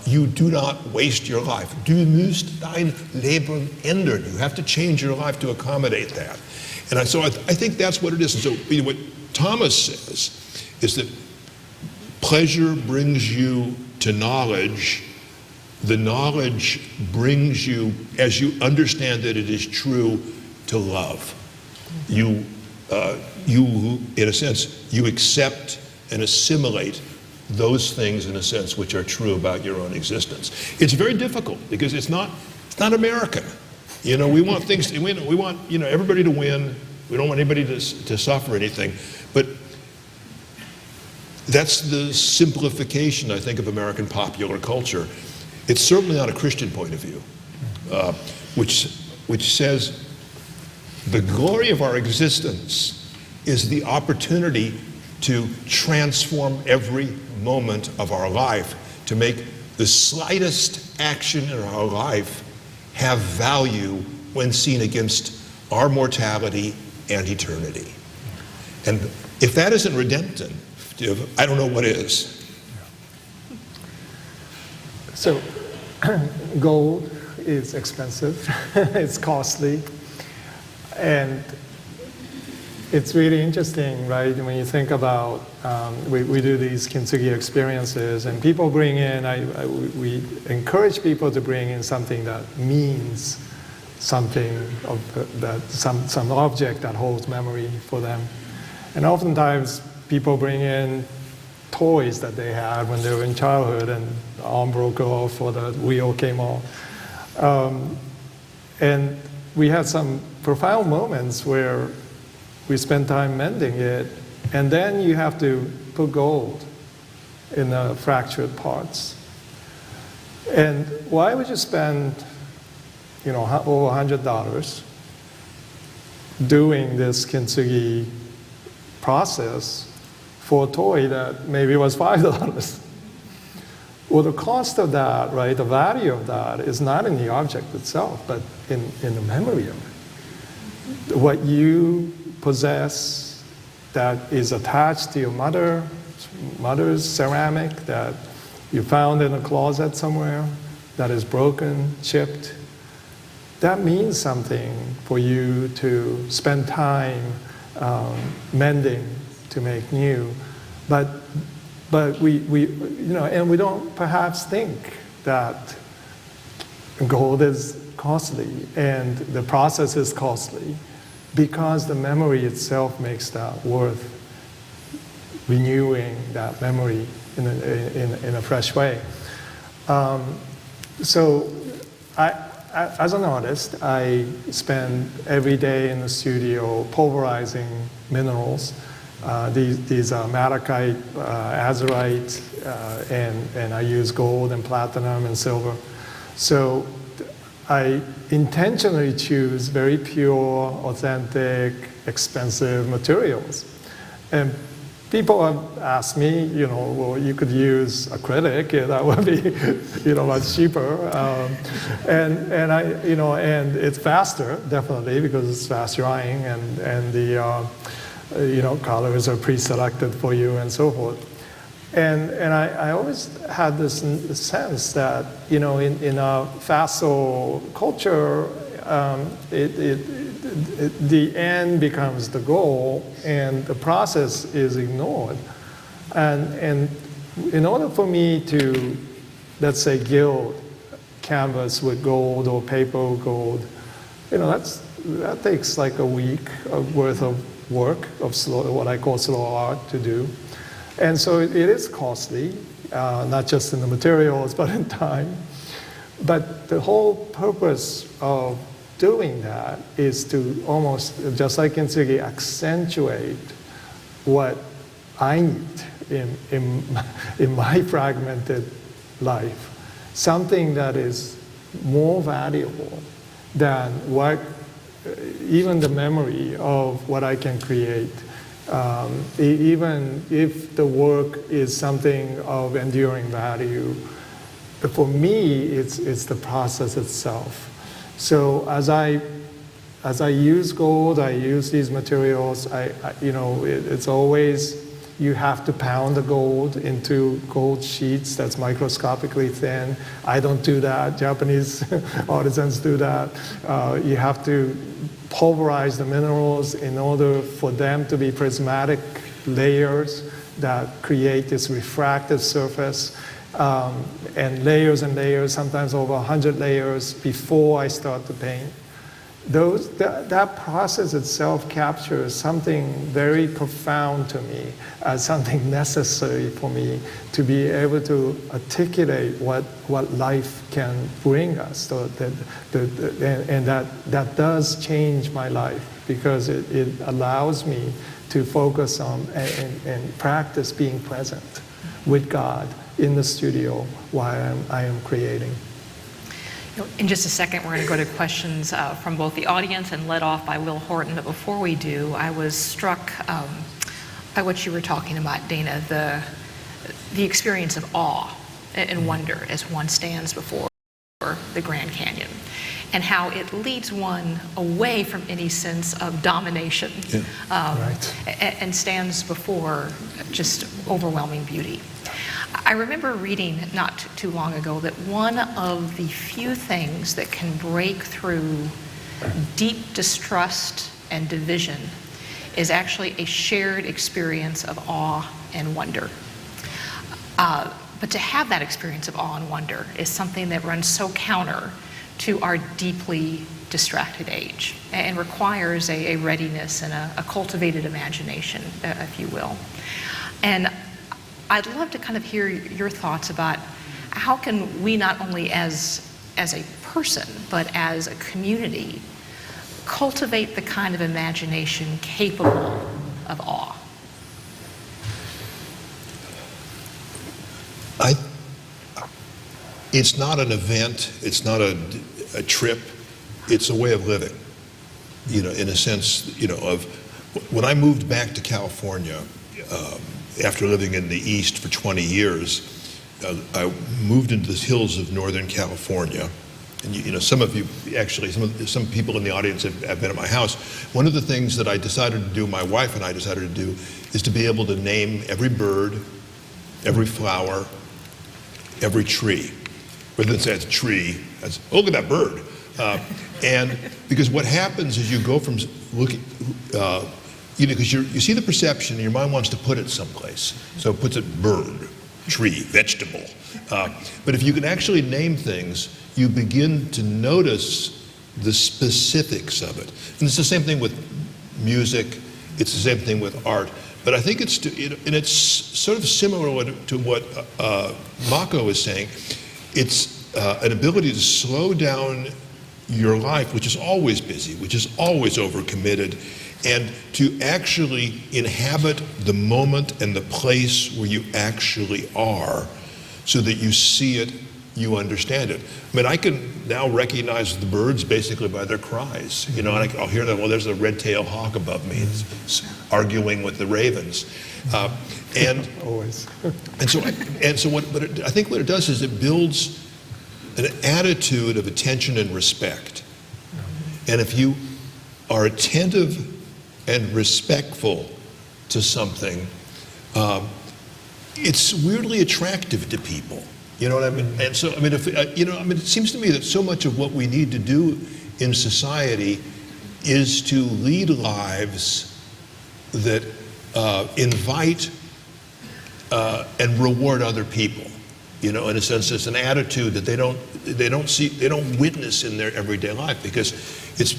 You do not waste your life. Du musst dein Leben ändern. You have to change your life to accommodate that. And so I think that's what it is. And so what Thomas says is that pleasure brings you to knowledge. The knowledge brings you, as you understand that it is true, to love. You, in a sense, you accept and assimilate those things, in a sense, which are true about your own existence. It's very difficult because it's not American. You know, we want things, we want, you know, everybody to win. We don't want anybody to suffer anything. But that's the simplification, I think, of American popular culture. It's certainly not a Christian point of view, which says the glory of our existence is the opportunity to transform every moment of our life, to make the slightest action in our life have value when seen against our mortality and eternity. And if that isn't redemptive, I don't know what is. So gold is expensive, it's costly, and it's really interesting, right? When you think about, we do these kintsugi experiences, and people bring in, we encourage people to bring in something that means something, some object that holds memory for them. And oftentimes people bring in toys that they had when they were in childhood, and the arm broke off or the wheel came off. And we had some profound moments where we spend time mending it, and then you have to put gold in the fractured parts. And why would you spend, you know, over $100 doing this kintsugi process for a toy that maybe was $5? Well, the cost of that, right, the value of that is not in the object itself, but in the memory of it. What you possess that is attached to your mother's ceramic that you found in a closet somewhere that is broken, chipped, that means something for you to spend time mending to make new. But we you know, and we don't perhaps think that gold is costly and the process is costly, because the memory itself makes that worth renewing that memory in a fresh way. So as an artist, I spend every day in the studio pulverizing minerals. These are malachite, azurite, and I use gold and platinum and silver. So I intentionally choose very pure, authentic, expensive materials. And people have asked me, you know, well, you could use acrylic, that would be, you know, much cheaper. And I, you know, and it's faster, definitely, because it's fast drying, and the, you know, colors are pre-selected for you and so forth. And I always had this sense that, you know, in a facile culture, the end becomes the goal and the process is ignored. And in order for me to, let's say, gild canvas with gold or paper with gold, you know, that takes like a week worth of work, of what I call slow art to do. And so it is costly, not just in the materials, but in time. But the whole purpose of doing that is to almost, just like kintsugi, accentuate what I need in my fragmented life. Something that is more valuable than what, even the memory of what I can create. Even if the work is something of enduring value, But for me, it's the process itself. So as I use gold, I use these materials. It's always, you have to pound the gold into gold sheets that's microscopically thin. I don't do that. Japanese artisans do that. You have to pulverize the minerals in order for them to be prismatic layers that create this refractive surface. And layers, sometimes over 100 layers before I start to paint. That process itself captures something very profound to me, as something necessary for me to be able to articulate what life can bring us. And that does change my life, because it allows me to focus on and practice being present with God in the studio while I am creating. In just a second, we're going to go to questions from both the audience and led off by Will Horton. But before we do, I was struck by what you were talking about, Dana, the experience of awe and wonder as one stands before the Grand Canyon, and how it leads one away from any sense of domination, and stands before just overwhelming beauty. I remember reading not too long ago that one of the few things that can break through deep distrust and division is actually a shared experience of awe and wonder. But to have that experience of awe and wonder is something that runs so counter to our deeply distracted age and requires a readiness and a cultivated imagination, if you will. And I'd love to kind of hear your thoughts about how can we, not only as a person, but as a community, cultivate the kind of imagination capable of awe? It's not an event, it's not a trip, it's a way of living. In a sense, of when I moved back to California, after living in the East for 20 years, I moved into the hills of Northern California. And some of you, actually, some people in the audience have been at my house. One of the things that I decided to do, my wife and I decided to do, is to be able to name every bird, every flower, every tree. Rather than say it's a tree, as, oh, look at that bird. And because what happens is you go from looking, because you see the perception and your mind wants to put it someplace. So it puts it bird, tree, vegetable. But if you can actually name things, you begin to notice the specifics of it. And it's the same thing with music, it's the same thing with art. But I think it's sort of similar to what Mako is saying. It's an ability to slow down your life, which is always busy, which is always overcommitted, and to actually inhabit the moment and the place where you actually are, so that you see it, you understand it. I mean, I can now recognize the birds basically by their cries. And I'll hear them, well, there's a red-tailed hawk above me. It's arguing with the ravens. And always. I think what it does is it builds an attitude of attention and respect. And if you are attentive and respectful to something, it's weirdly attractive to people. You know what I mean? And so, it seems to me that so much of what we need to do in society is to lead lives that invite and reward other people. In a sense, it's an attitude that they don't witness in their everyday life, because it's,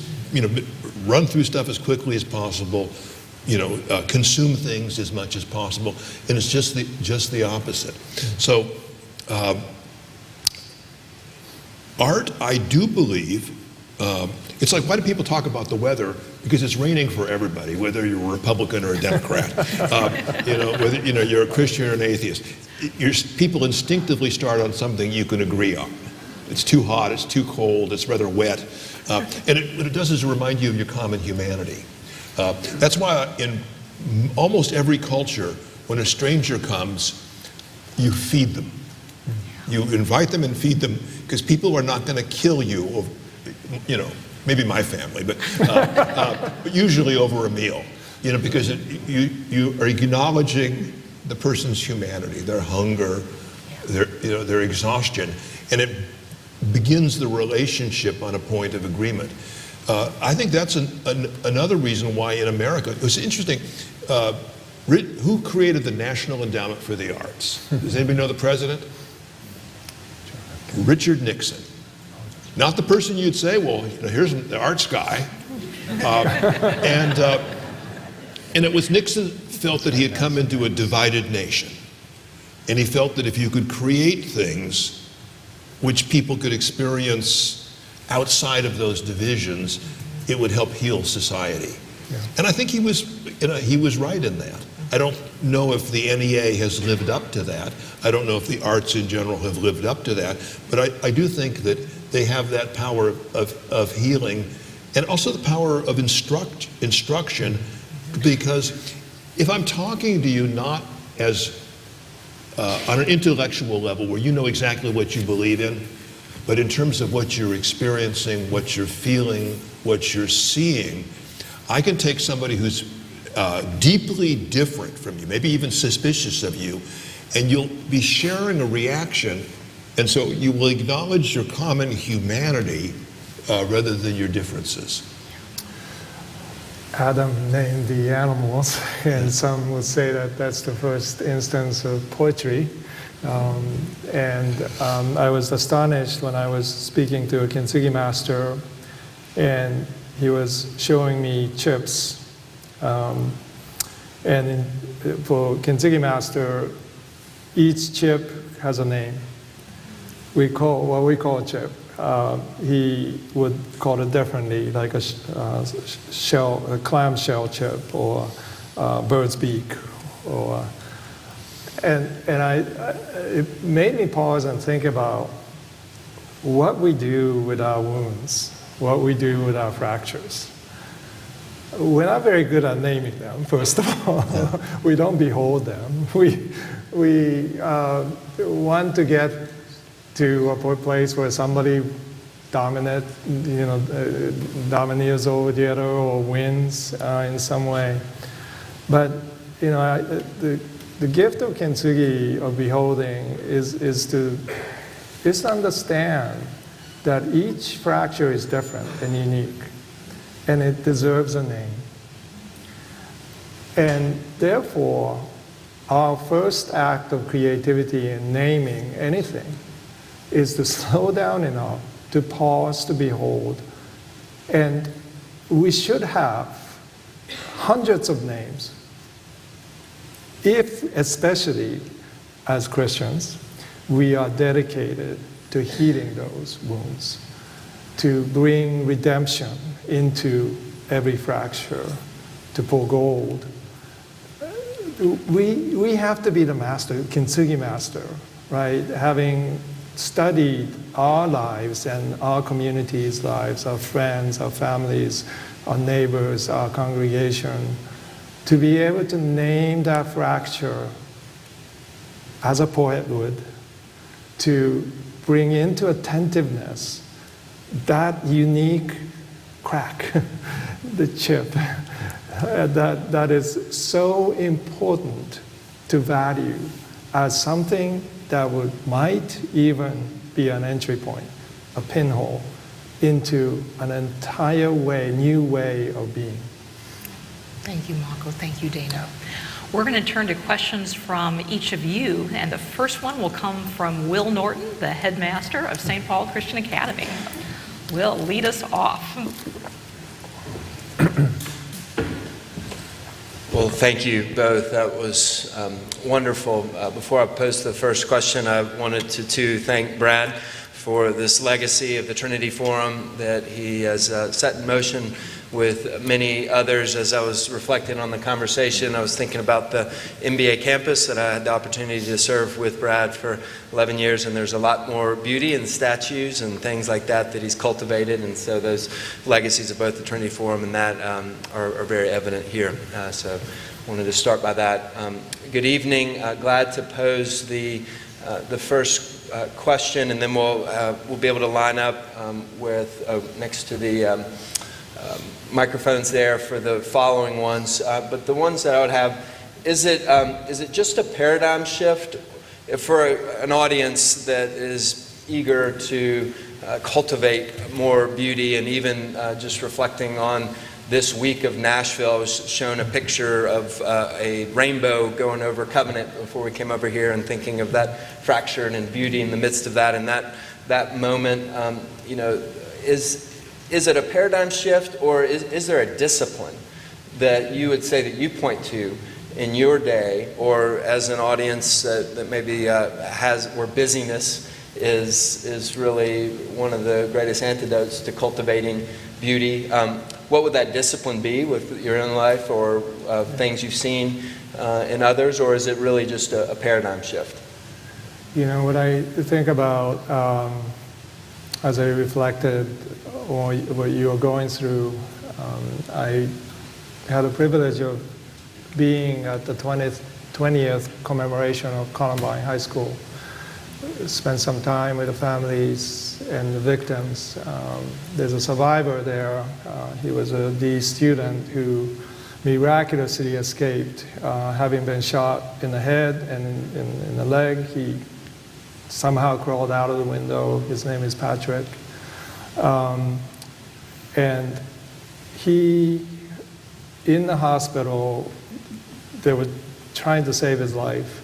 run through stuff as quickly as possible, consume things as much as possible, and it's just the opposite. So, art, I do believe, it's like, why do people talk about the weather? Because it's raining for everybody, whether you're a Republican or a Democrat, whether you're a Christian or an atheist. People instinctively start on something you can agree on. It's too hot, it's too cold, it's rather wet. And what it does is remind you of your common humanity. That's why in almost every culture, when a stranger comes, you feed them. You invite them and feed them, because people are not going to kill you, maybe my family, but usually over a meal, because you are acknowledging the person's humanity, their hunger, their exhaustion, and it begins the relationship on a point of agreement. I think that's another reason why in America, it was interesting, who created the National Endowment for the Arts? Does anybody know the president? Richard Nixon. Not the person you'd say, well, here's the arts guy. And it was Nixon felt that he had come into a divided nation. And he felt that if you could create things which people could experience outside of those divisions, it would help heal society. Yeah. And I think he was right in that. I don't know if the NEA has lived up to that. I don't know if the arts in general have lived up to that. But I do think that they have that power of healing, and also the power of instruction, because if I'm talking to you not as on an intellectual level where you know exactly what you believe in, but in terms of what you're experiencing, what you're feeling, what you're seeing, I can take somebody who's deeply different from you, maybe even suspicious of you, and you'll be sharing a reaction, and so you will acknowledge your common humanity rather than your differences. Adam named the animals, and some would say that that's the first instance of poetry. I was astonished when I was speaking to a kintsugi master, and he was showing me chips. For kintsugi master, each chip has a name. What we call a chip. He would call it differently, like a clam shell chip, or bird's beak, it made me pause and think about what we do with our wounds, what we do with our fractures. We're not very good at naming them, first of all. We don't behold them. We want to get to a place where somebody dominates over the other or wins in some way. But the gift of kintsugi, of beholding, is to understand that each fracture is different and unique, and it deserves a name. And therefore, our first act of creativity in naming anything is to slow down enough to pause, to behold. And we should have hundreds of names, if, especially as Christians, we are dedicated to healing those wounds, to bring redemption into every fracture, to pour gold. We have to be the master, kintsugi master, right? Having studied our lives and our community's lives, our friends, our families, our neighbors, our congregation, to be able to name that fracture as a poet would, to bring into attentiveness that unique crack, the chip, that is so important to value as something that might even be an entry point, a pinhole into an entire new way of being. Thank you, Mako. Thank you, Dana. We're going to turn to questions from each of you, and the first one will come from Will Norton, the headmaster of St. Paul Christian Academy. Will, lead us off. Well, thank you both. That was wonderful. Before I pose the first question, I wanted to thank Brad for this legacy of the Trinity Forum that he has set in motion with many others. As I was reflecting on the conversation, I was thinking about the MBA campus that I had the opportunity to serve with Brad for 11 years, and there's a lot more beauty in statues and things like that he's cultivated, and so those legacies of both the Trinity Forum and that are very evident here. So I wanted to start by that. Good evening. Glad to pose the first question, and then we'll be able to line up with next to the microphones there for the following ones. But the ones that I would have, is it just a paradigm shift for an audience that is eager to cultivate more beauty, and even just reflecting on this week of Nashville? I was shown a picture of a rainbow going over Covenant before we came over here, and thinking of that fracture and beauty in the midst of that, and that moment. Is it a paradigm shift, or is there a discipline that you would say that you point to in your day, or as an audience that maybe where busyness is really one of the greatest antidotes to cultivating beauty? What would that discipline be with your own life, or things you've seen in others, or is it really just a paradigm shift? What I think about as I reflected on what you were going through, I had the privilege of being at the 20th commemoration of Columbine High School. Spent some time with the families and the victims. There's a survivor there. He was a D student who miraculously escaped, having been shot in the head and in the leg. He somehow crawled out of the window. His name is Patrick. And he, in the hospital, they were trying to save his life.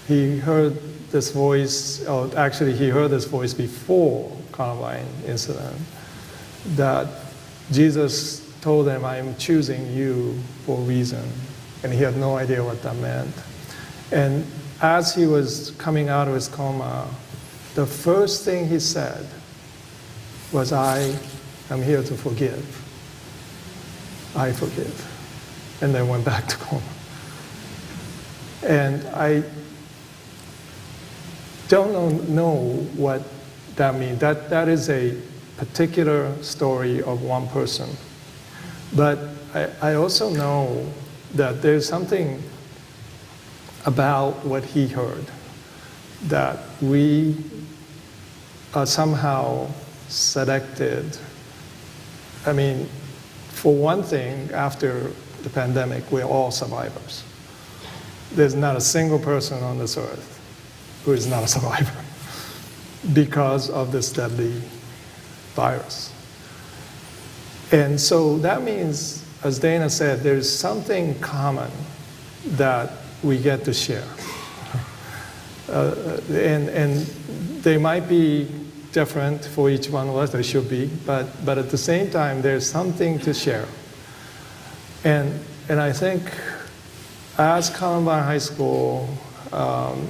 He heard this voice, actually he heard this voice before Columbine incident, that Jesus told him, "I am choosing you for a reason." And he had no idea what that meant. And as he was coming out of his coma, the first thing he said was, "I am here to forgive. I forgive." And then went back to coma. And I don't know what that means. That is a particular story of one person. But I also know that there's something about what he heard that we are somehow selected. I mean, for one thing, after the pandemic, we're all survivors. There's not a single person on this earth who is not a survivor because of this deadly virus. And so that means, as Dana said, there's something common that we get to share. And they might be different for each one of us, they should be, but at the same time, there's something to share. And I think as Columbine High School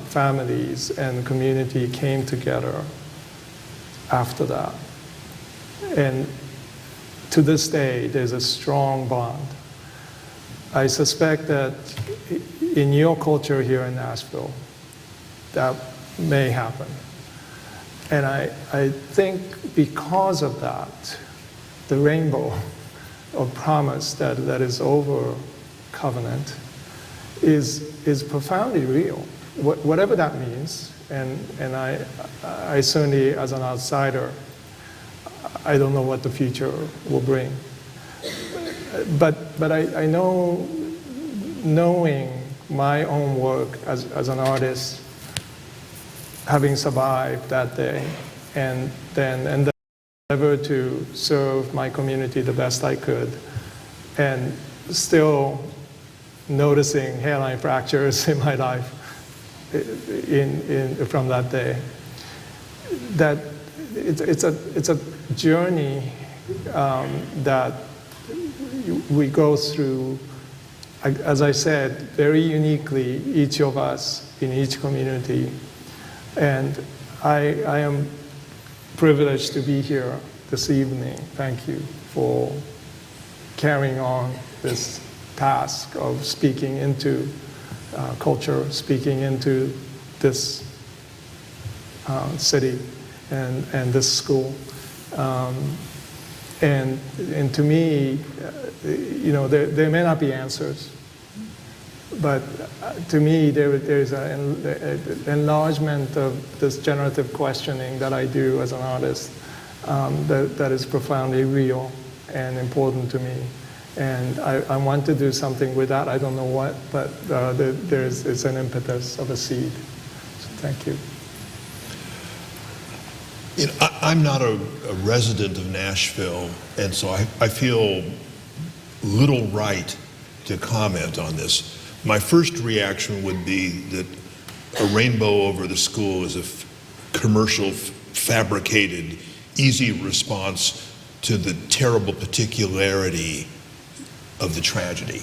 families and community came together after that, and to this day, there's a strong bond. I suspect that in your culture here in Nashville, that may happen. And I think because of that, the rainbow of promise that is over Covenant is profoundly real, whatever that means. And I certainly, as an outsider, I don't know what the future will bring. But I know, knowing my own work as an artist, having survived that day, and then endeavor to serve my community the best I could, and still noticing hairline fractures in my life from that day, that it's a journey that we go through, as I said, very uniquely, each of us in each community. And I am privileged to be here this evening. Thank you for carrying on this task of speaking into culture, speaking into this city and this school. And to me, there may not be answers. But to me, there's an enlargement of this generative questioning that I do as an artist that is profoundly real and important to me. And I want to do something with that. I don't know what, but it's an impetus of a seed. So thank you. You know, I'm not a resident of Nashville, and so I feel little right to comment on this. My first reaction would be that a rainbow over the school is a commercial, fabricated, easy response to the terrible particularity of the tragedy.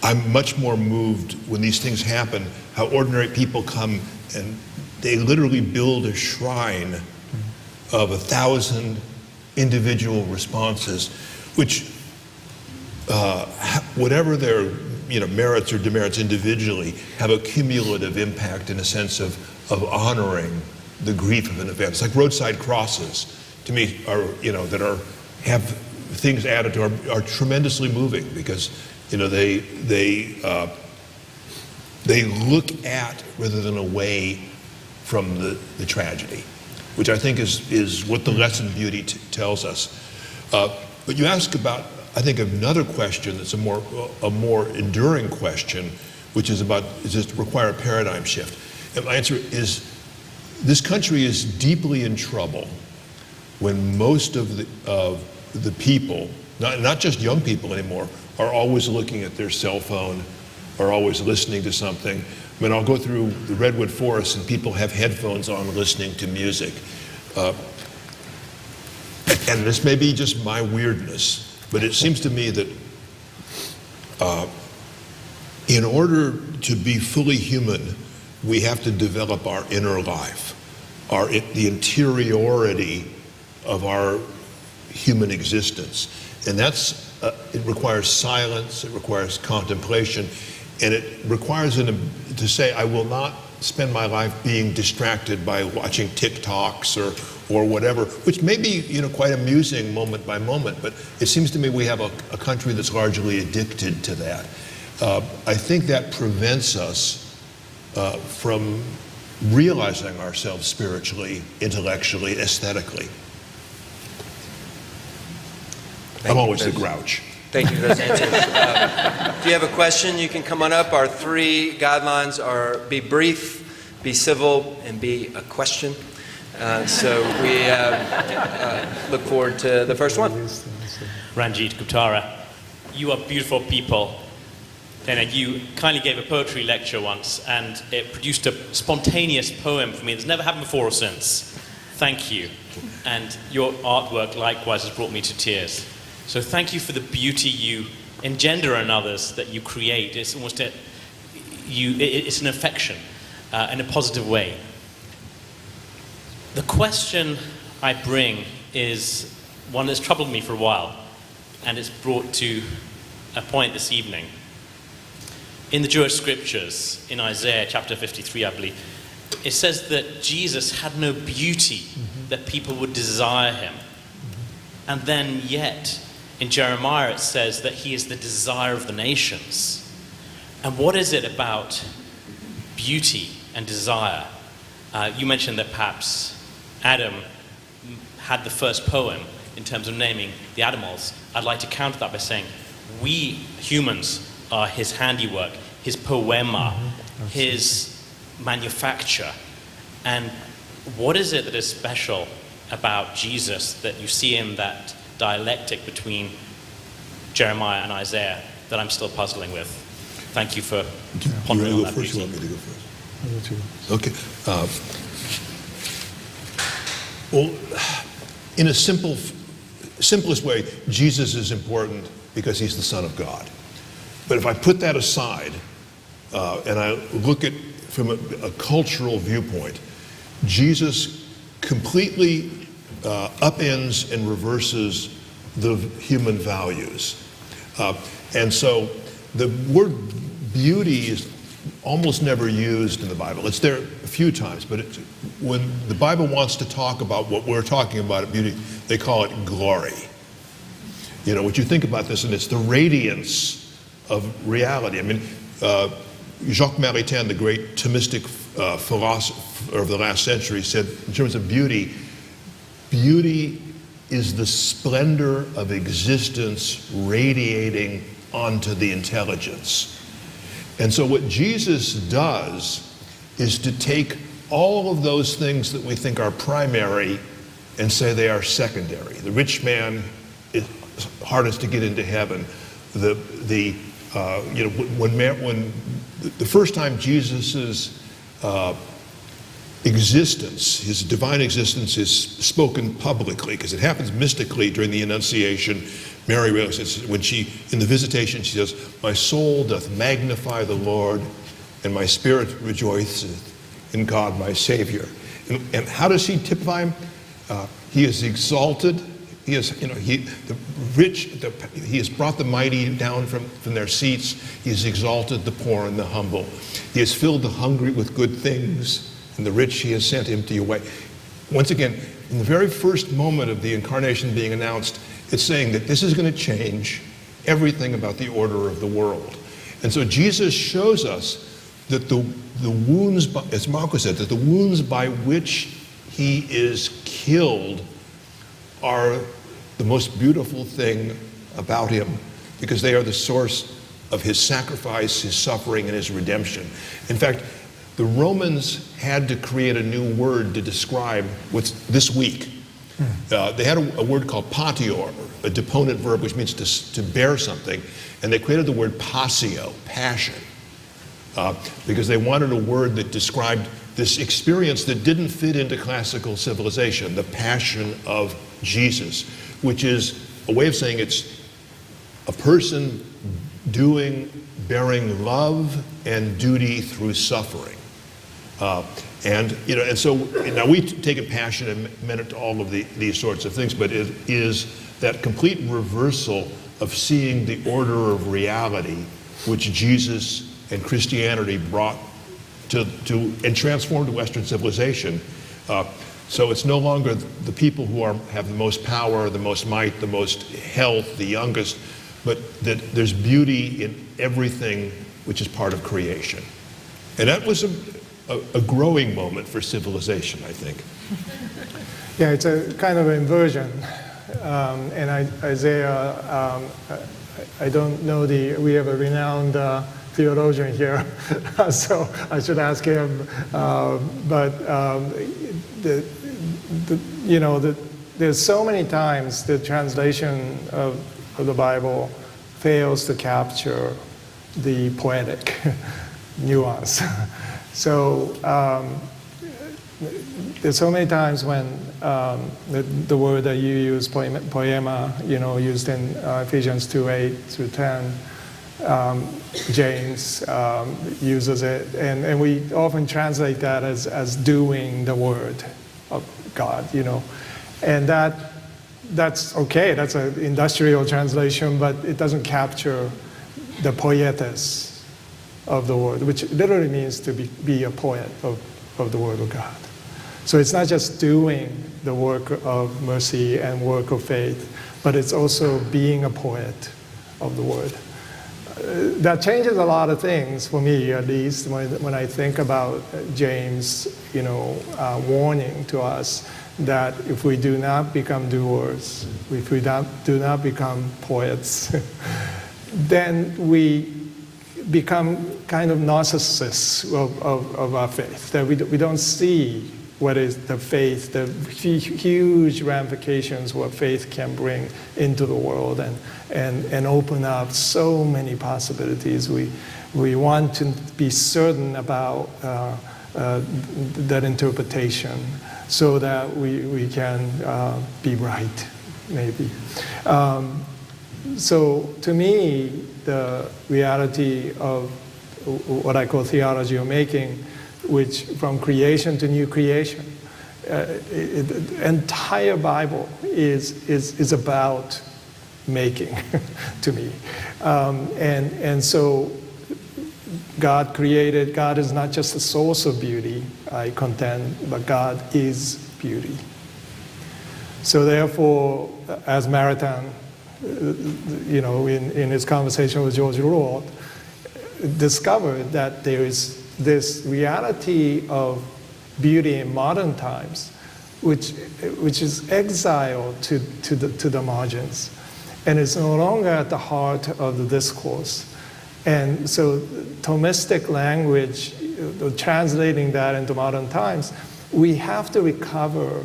I'm much more moved when these things happen, how ordinary people come and they literally build a shrine of 1,000 individual responses, which whatever their merits or demerits individually, have a cumulative impact in a sense of honoring the grief of an event. It's like roadside crosses, to me, have things added to are tremendously moving because they look at rather than away from the tragedy, which I think is what the lesson beauty tells us. But you ask about, I think, another question that's a more enduring question, which is about, does it require a paradigm shift? And my answer is, this country is deeply in trouble when most of the people, not just young people anymore, are always looking at their cell phone, are always listening to something. I mean, I'll go through the redwood forest and people have headphones on listening to music. And this may be just my weirdness, but it seems to me that in order to be fully human, we have to develop our inner life, the interiority of our human existence. And it requires silence, it requires contemplation, and it requires to say, I will not spend my life being distracted by watching TikToks or whatever, which may be quite amusing moment by moment, but it seems to me we have a country that's largely addicted to that. I think that prevents us from realizing ourselves spiritually, intellectually, aesthetically. I'm always the grouch. Thank you for those answers. If you have a question, you can come on up. Our 3 guidelines are be brief, be civil, and be a question. So we look forward to the first one. Ranjit Guptara, you are beautiful people. Dana, you kindly gave a poetry lecture once, and it produced a spontaneous poem for me that's never happened before or since. Thank you. And your artwork likewise has brought me to tears. So thank you for the beauty you engender in others, that you create. It's almost it's an affection in a positive way. The question I bring is one that's troubled me for a while, and it's brought to a point this evening. In the Jewish scriptures, in Isaiah chapter 53, I believe, it says that Jesus had no beauty that people would desire him. And then yet, in Jeremiah, it says that he is the desire of the nations. And what is it about beauty and desire? You mentioned that perhaps Adam had the first poem in terms of naming the animals. I'd like to counter that by saying we humans are his handiwork, his poema, his manufacture. And what is it that is special about Jesus that you see in that dialectic between Jeremiah and Isaiah that I'm still puzzling with? Thank you for pondering on that. You want me to go first? Okay. Well, in a simplest way, Jesus is important because he's the Son of God. But if I put that aside and I look at from a cultural viewpoint, Jesus completely upends and reverses the human values. And so the word beauty is almost never used in the Bible. It's there a few times, but when the Bible wants to talk about what we're talking about at beauty, they call it glory. What you think about this, and it's the radiance of reality. I mean, Jacques Maritain, the great Thomistic philosopher of the last century, said in terms of beauty, beauty is the splendor of existence radiating onto the intelligence. And so what Jesus does is to take all of those things that we think are primary and say they are secondary. The rich man is hardest to get into heaven. When the first time Jesus's existence, his divine existence, is spoken publicly, because it happens mystically during the Annunciation. Mary realizes when she, in the visitation, she says, "My soul doth magnify the Lord, and my spirit rejoiceth in God my Savior." And how does he typify him? He is exalted. He is, he has brought the mighty down from their seats. He has exalted the poor and the humble. He has filled the hungry with good things, and the rich he has sent empty away. Once again, in the very first moment of the incarnation being announced, it's saying that this is going to change everything about the order of the world. And so Jesus shows us that the wounds, as Marco said, that the wounds by which he is killed are the most beautiful thing about him, because they are the source of his sacrifice, his suffering, and his redemption. In fact, the Romans had to create a new word to describe what's this week. They had a word called patior, a deponent verb, which means to bear something, and they created the word passio, passion, because they wanted a word that described this experience that didn't fit into classical civilization, the passion of Jesus, which is a way of saying it's a person bearing love and duty through suffering. And so now we've taken passion and meant it to all of these sorts of things, but it is that complete reversal of seeing the order of reality which Jesus and Christianity brought to and transformed Western civilization. So it's no longer the people who have the most power, the most might, the most health, the youngest, but that there's beauty in everything which is part of creation. And that was a growing moment for civilization, I think. Yeah, it's a kind of inversion. And Isaiah, I don't know we have a renowned theologian here, so I should ask him. There's so many times the translation of the Bible fails to capture the poetic nuance. So there's so many times when the word that you use, poema, used in Ephesians 2:8-10, James uses it, and we often translate that as doing the word of God, and that's okay. That's an industrial translation, but it doesn't capture the poietes of the word, which literally means to be a poet of the word of God. So it's not just doing the work of mercy and work of faith, but it's also being a poet of the word. That changes a lot of things for me, at least, when I think about James, warning to us that if we do not become doers, if we do not become poets, then we become kind of narcissists of our faith, that we don't see what is the faith, the huge ramifications what faith can bring into the world and open up so many possibilities. We want to be certain about that interpretation so that we can be right, maybe. So to me, the reality of what I call theology of making, which from creation to new creation, the entire Bible is about making to me. And so God created, God is not just the source of beauty, I contend, but God is beauty. So therefore, as Maritain in his conversation with George Rouault, discovered that there is this reality of beauty in modern times, which is exiled to the margins, and is no longer at the heart of the discourse. And so Thomistic language, translating that into modern times, we have to recover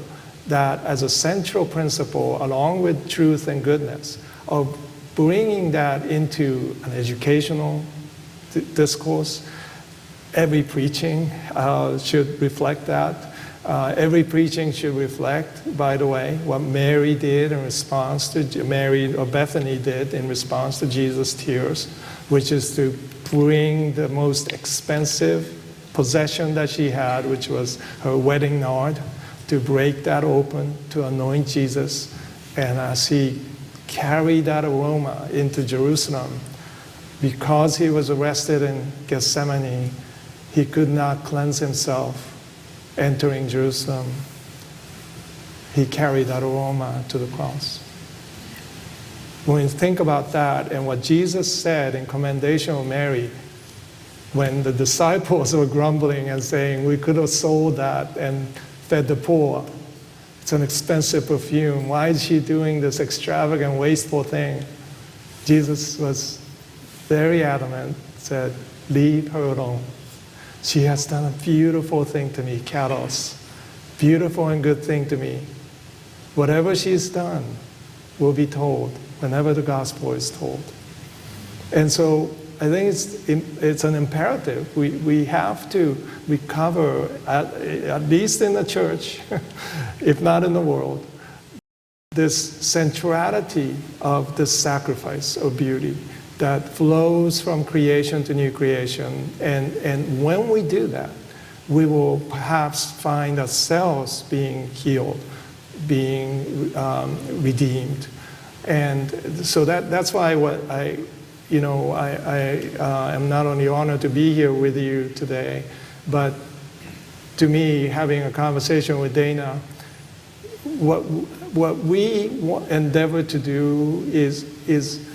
that as a central principle, along with truth and goodness, of bringing that into an educational discourse. Every preaching should reflect that. Every preaching should reflect, by the way, what Mary did in response to Bethany did in response to Jesus' tears, which is to bring the most expensive possession that she had, which was her wedding nard, to break that open, to anoint Jesus. And as he carried that aroma into Jerusalem, because he was arrested in Gethsemane, he could not cleanse himself entering Jerusalem. He carried that aroma to the cross. When you think about that and what Jesus said in commendation of Mary, when the disciples were grumbling and saying, we could have sold that and fed the poor. It's an expensive perfume. Why is she doing this extravagant, wasteful thing? Jesus was very adamant, said, leave her alone. She has done a beautiful thing to me, kalos. Beautiful and good thing to me. Whatever she's done will be told whenever the gospel is told. And so I think it's an imperative. We have to recover, at least in the church, if not in the world, this centrality of the sacrifice of beauty that flows from creation to new creation. And when we do that, we will perhaps find ourselves being healed, being redeemed. And so that's why I am not only honored to be here with you today, but to me, having a conversation with Dana, what we endeavor to do is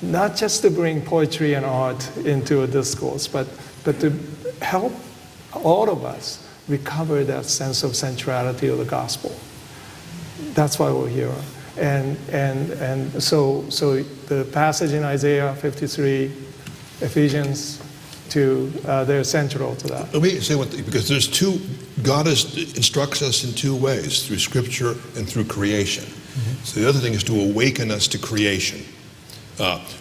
not just to bring poetry and art into a discourse, but to help all of us recover that sense of centrality of the gospel. That's why we're here. And so the passage in Isaiah 53, Ephesians 2, they're central to that. Let me say because there's two, God instructs us in two ways, through Scripture and through creation. Mm-hmm. So the other thing is to awaken us to creation,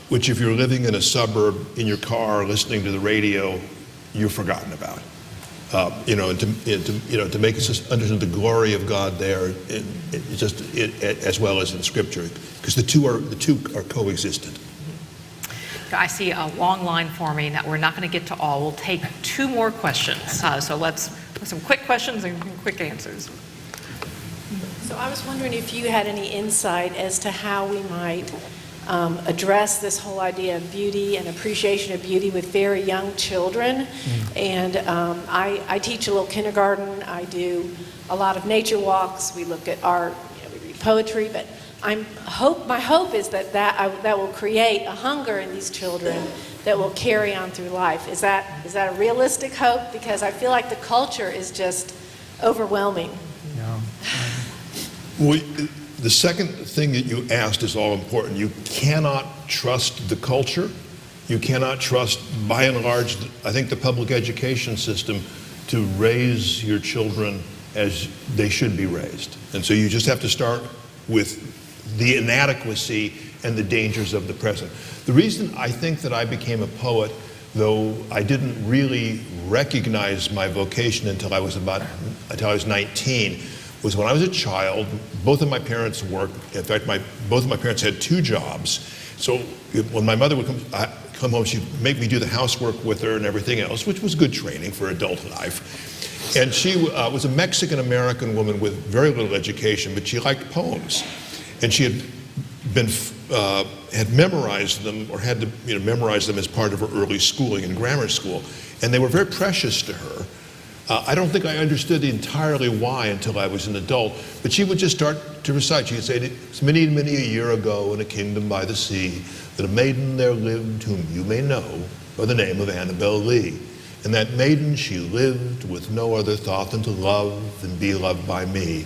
which if you're living in a suburb, in your car, listening to the radio, you've forgotten about. And to make us understand the glory of God there, as well as in Scripture, because the two are coexistent. I see a long line forming that we're not going to get to all. We'll take two more questions. So let's some quick questions and quick answers. So I was wondering if you had any insight as to how we might address this whole idea of beauty and appreciation of beauty with very young children. And I teach a little kindergarten. I do a lot of nature walks. We look at art, we read poetry, but my hope is that will create a hunger in these children that will carry on through life. Is that a realistic hope? Because I feel like the culture is just overwhelming. Yeah. The second thing that you asked is all important. You cannot trust the culture. You cannot trust, by and large, I think the public education system to raise your children as they should be raised. And so you just have to start with the inadequacy and the dangers of the present. The reason I think that I became a poet, though I didn't really recognize my vocation until I was 19, was when I was a child. Both of my parents worked. In fact, both of my parents had two jobs. So when my mother would come home, she'd make me do the housework with her and everything else, which was good training for adult life. And she was a Mexican-American woman with very little education, but she liked poems. And she had memorized them, or had to memorize them as part of her early schooling in grammar school. And they were very precious to her. I don't think I understood entirely why until I was an adult, but she would just start to recite. She would say, "It's many, many a year ago in a kingdom by the sea, that a maiden there lived whom you may know by the name of Annabel Lee. And that maiden she lived with no other thought than to love and be loved by me.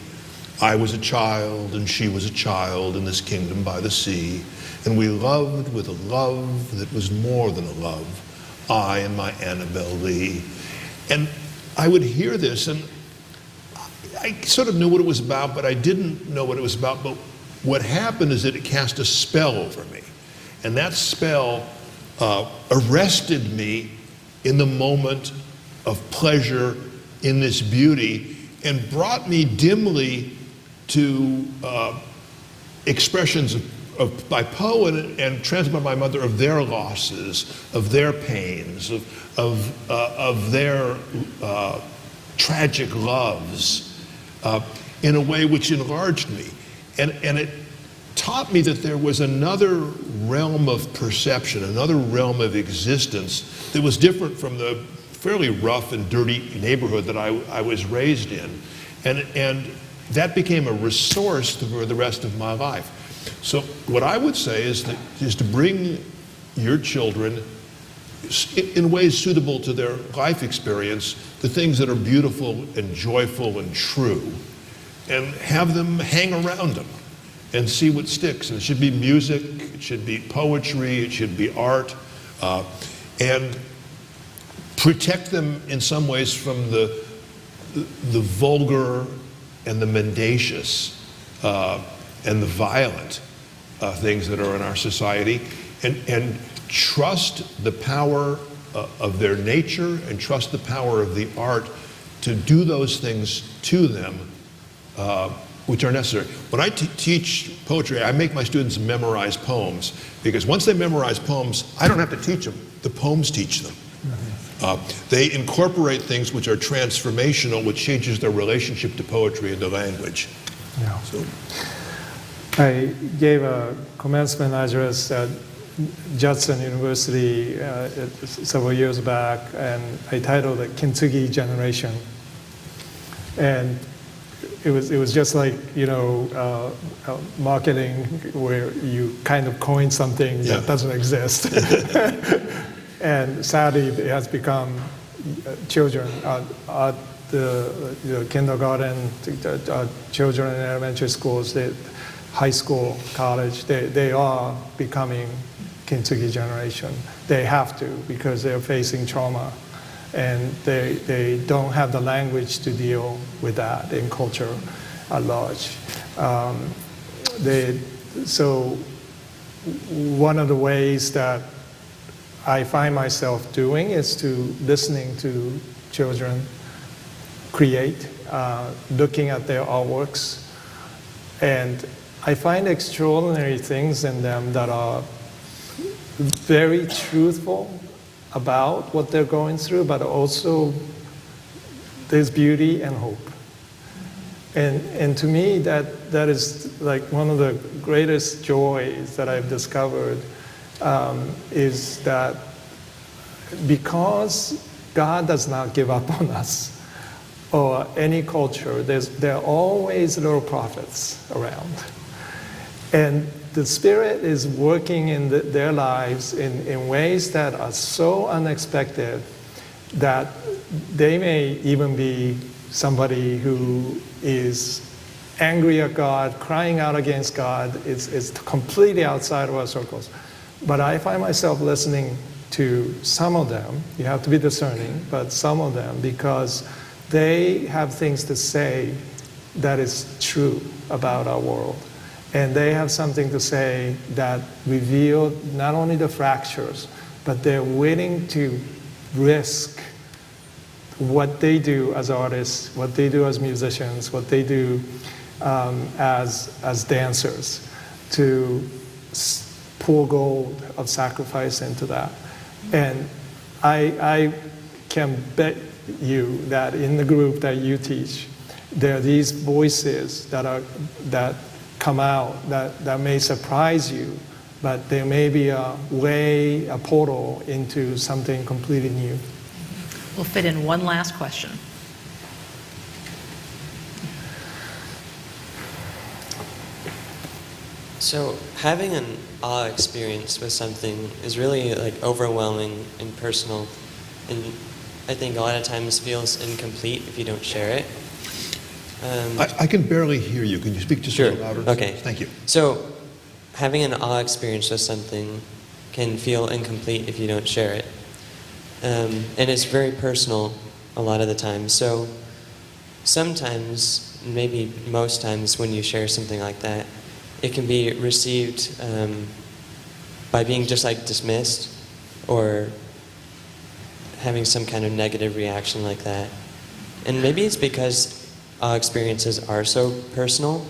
I was a child and she was a child in this kingdom by the sea, and we loved with a love that was more than a love, I and my Annabel Lee." And I would hear this, and I sort of knew what it was about, but I didn't know what it was about. But what happened is that it cast a spell over me. And that spell arrested me in the moment of pleasure in this beauty and brought me dimly to expressions of by Poe and transmitted by my mother of their losses, of their pains, of their tragic loves, in a way which enlarged me. And it taught me that there was another realm of perception, another realm of existence that was different from the fairly rough and dirty neighborhood that I was raised in. And that became a resource for the rest of my life. So what I would say is to bring your children in ways suitable to their life experience, the things that are beautiful and joyful and true, and have them hang around them and see what sticks. And it should be music, it should be poetry, it should be art, and protect them in some ways from the vulgar and the mendacious and the violent things that are in our society, and trust the power of their nature and trust the power of the art to do those things to them which are necessary. When I teach poetry, I make my students memorize poems, because once they memorize poems, I don't have to teach them. The poems teach them. They incorporate things which are transformational, which changes their relationship to poetry and to language. Yeah. So, I gave a commencement address at Judson University several years back, and I titled it Kintsugi Generation. And it was just like, marketing where you kind of coin something that doesn't exist. And sadly, it has become children at the kindergarten, children in elementary schools, high school, college, they are becoming Kintsugi generation. They have to, because they're facing trauma, and they don't have the language to deal with that in culture at large. So one of the ways that I find myself doing is to listening to children create, looking at their artworks, and I find extraordinary things in them that are very truthful about what they're going through, but also there's beauty and hope. And to me, that is like one of the greatest joys that I've discovered, is that because God does not give up on us, or any culture, there are always little prophets around. And the Spirit is working in their lives in ways that are so unexpected that they may even be somebody who is angry at God, crying out against God. It's completely outside of our circles. But I find myself listening to some of them. You have to be discerning, but some of them, because they have things to say that is true about our world. And they have something to say that reveal not only the fractures, but they're willing to risk what they do as artists, what they do as musicians, what they do as dancers, to pour gold of sacrifice into that. And I can bet you that in the group that you teach, there are these voices that come out that may surprise you, but there may be a portal into something completely new. We'll fit in one last question. So having an awe experience with something is really like overwhelming and personal, and I think a lot of times feels incomplete if you don't share it. I can barely hear you. Can you speak just a little louder? Okay. Thank you. So having an awe experience with something can feel incomplete if you don't share it. And it's very personal a lot of the time. So sometimes, maybe most times when you share something like that, it can be received by being just like dismissed or having some kind of negative reaction like that. And maybe it's because experiences are so personal,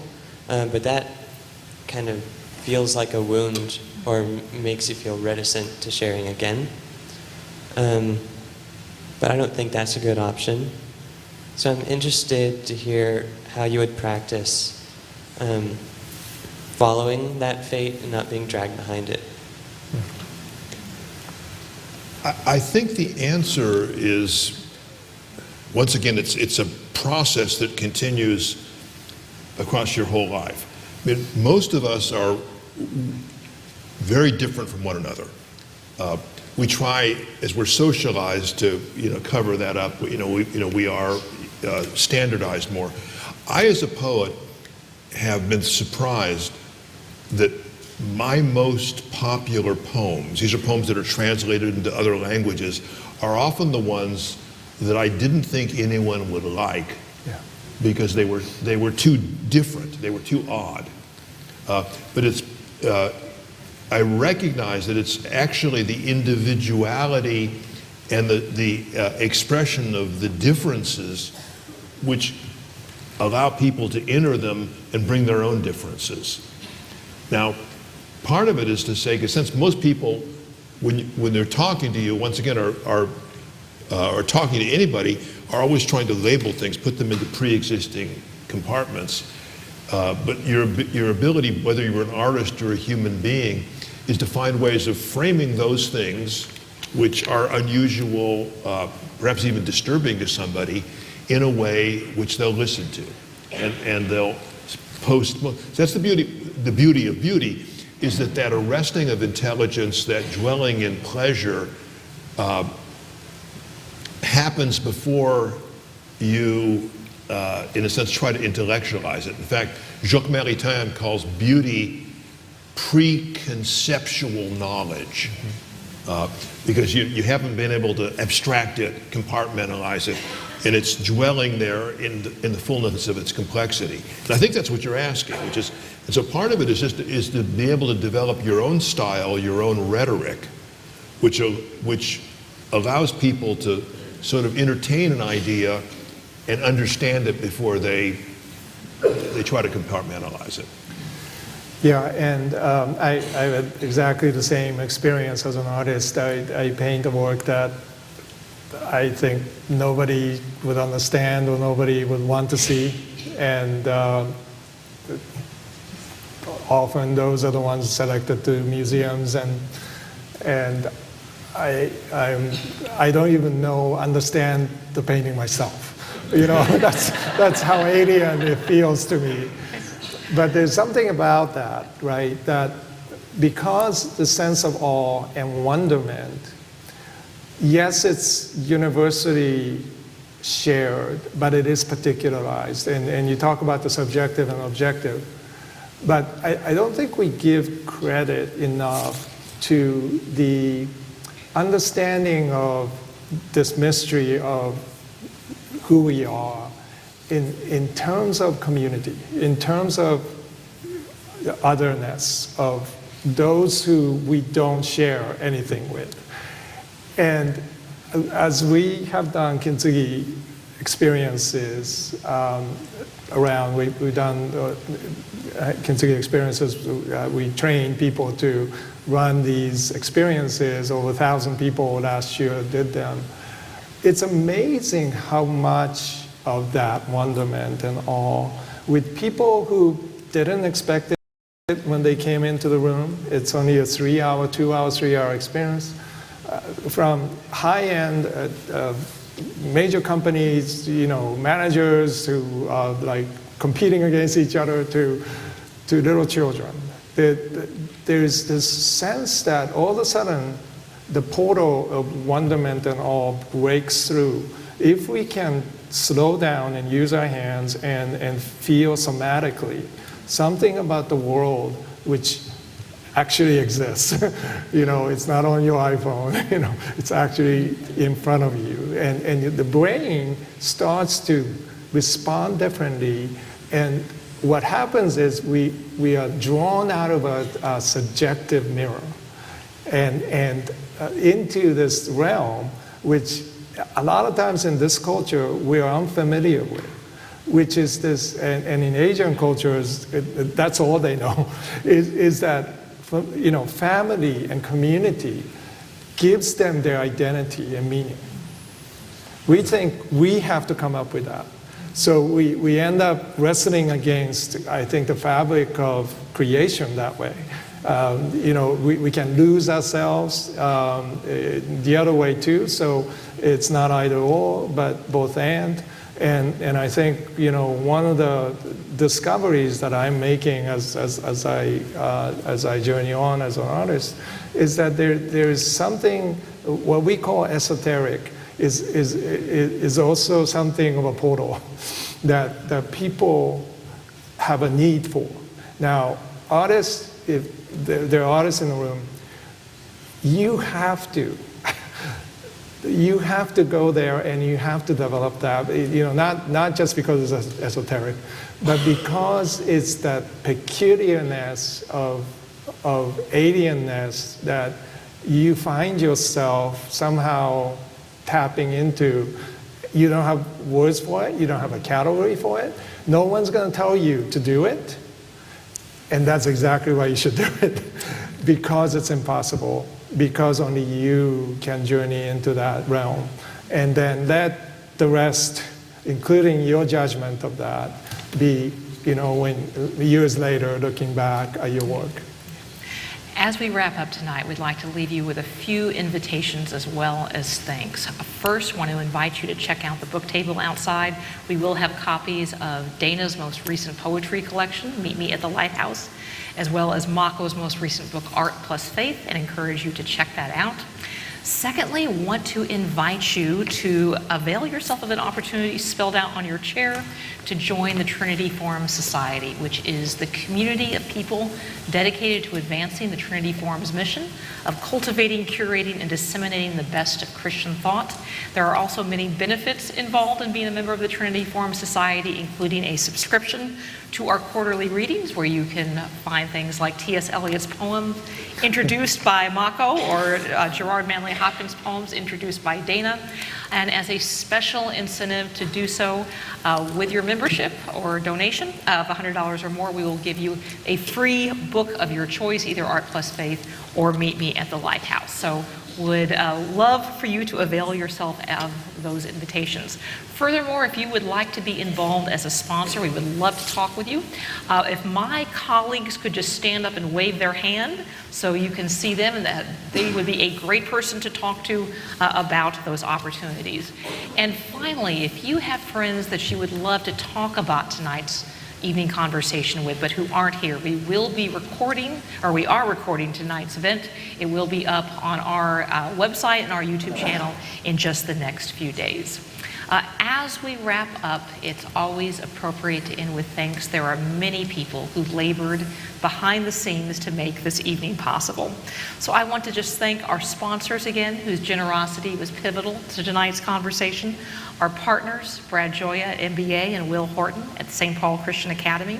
but that kind of feels like a wound or makes you feel reticent to sharing again. But I don't think that's a good option. So I'm interested to hear how you would practice following that fate and not being dragged behind it. I think the answer is, once again, it's a process that continues across your whole life. I mean, most of us are very different from one another. We try, as we're socialized, to cover that up. We are standardized more. I, as a poet, have been surprised that my most popular poems, these are poems that are translated into other languages, are often the ones that I didn't think anyone would like, because they were too different, they were too odd. But it's I recognize that it's actually the individuality and the expression of the differences which allow people to enter them and bring their own differences. Now, part of it is to say, because since most people, when they're talking to you, once again, are talking to anybody, are always trying to label things, put them into pre-existing compartments. But your ability, whether you're an artist or a human being, is to find ways of framing those things which are unusual, perhaps even disturbing to somebody, in a way which they'll listen to, and they'll post. So that's the beauty. The beauty of beauty is that arresting of intelligence, that dwelling in pleasure, happens before you, in a sense, try to intellectualize it. In fact, Jacques Maritain calls beauty preconceptual knowledge, because you haven't been able to abstract it, compartmentalize it, and it's dwelling there in the fullness of its complexity. And I think that's what you're asking, and so part of it is to be able to develop your own style, your own rhetoric, which allows people to sort of entertain an idea and understand it before they try to compartmentalize it. Yeah, and I had exactly the same experience as an artist. I paint a work that I think nobody would understand or nobody would want to see, and often those are the ones selected to museums, and I don't even understand the painting myself. That's how alien it feels to me. But there's something about that, right? That because the sense of awe and wonderment, yes, it's universally shared, but it is particularized. And you talk about the subjective and objective. But I don't think we give credit enough to the understanding of this mystery of who we are in terms of community, in terms of the otherness, of those who we don't share anything with. And as we have done kintsugi experiences around, we've done kintsugi experiences, we train people to run these experiences. Over 1,000 people last year did them. It's amazing how much of that wonderment and awe with people who didn't expect it when they came into the room. It's only a 3-hour, 2-hour, 3-hour experience. From high-end major companies, managers who are like competing against each other, to little children. there's this sense that all of a sudden the portal of wonderment and awe breaks through. If we can slow down and use our hands and feel somatically something about the world which actually exists. It's not on your iPhone, it's actually in front of you. And the brain starts to respond differently. And what happens is we are drawn out of a subjective mirror and into this realm, which a lot of times in this culture we are unfamiliar with, which is this, and in Asian cultures, that's all they know, is that family and community gives them their identity and meaning. We think we have to come up with that. So we end up wrestling against, I think, the fabric of creation that way. We can lose ourselves the other way too. So it's not either or, but both and. And I think one of the discoveries that I'm making as I journey on as an artist is that there is something what we call esoteric is also something of a portal that people have a need for. Now, artists, if there are artists in the room, you have to go there and you have to develop that, not just because it's esoteric, but because it's that peculiarness of alienness that you find yourself somehow tapping into. You don't have words for it, you don't have a category for it. No one's going to tell you to do it, and that's exactly why you should do it, because it's impossible. Because only you can journey into that realm. And then let the rest, including your judgment of that, be, when years later looking back at your work. As we wrap up tonight, we'd like to leave you with a few invitations as well as thanks. First, I want to invite you to check out the book table outside. We will have copies of Dana's most recent poetry collection, Meet Me at the Lighthouse, as well as Mako's most recent book, Art Plus Faith, and encourage you to check that out. Secondly, want to invite you to avail yourself of an opportunity spelled out on your chair to join the Trinity Forum Society, which is the community of people dedicated to advancing the Trinity Forum's mission of cultivating, curating, and disseminating the best of Christian thought. There are also many benefits involved in being a member of the Trinity Forum Society, including a subscription to our quarterly readings, where you can find things like T.S. Eliot's poem introduced by Mako, or Gerard Manley Hopkins' poems introduced by Dana. And as a special incentive to do so with your membership or donation of $100 or more, we will give you a free book of your choice, either Art Plus Faith or Meet Me at the Lighthouse. So would love for you to avail yourself of those invitations. Furthermore, if you would like to be involved as a sponsor, we would love to talk with you. If my colleagues could just stand up and wave their hand so you can see them, and that they would be a great person to talk to about those opportunities. And finally, if you have friends that you would love to talk about tonight's evening conversation with, but who aren't here, we are recording tonight's event. It will be up on our website and our YouTube channel in just the next few days. As we wrap up, it's always appropriate to end with thanks. There are many people who labored behind the scenes to make this evening possible. So I want to just thank our sponsors again, whose generosity was pivotal to tonight's conversation. Our partners, Brad Gioia, MBA, and Will Horton at St. Paul Christian Academy.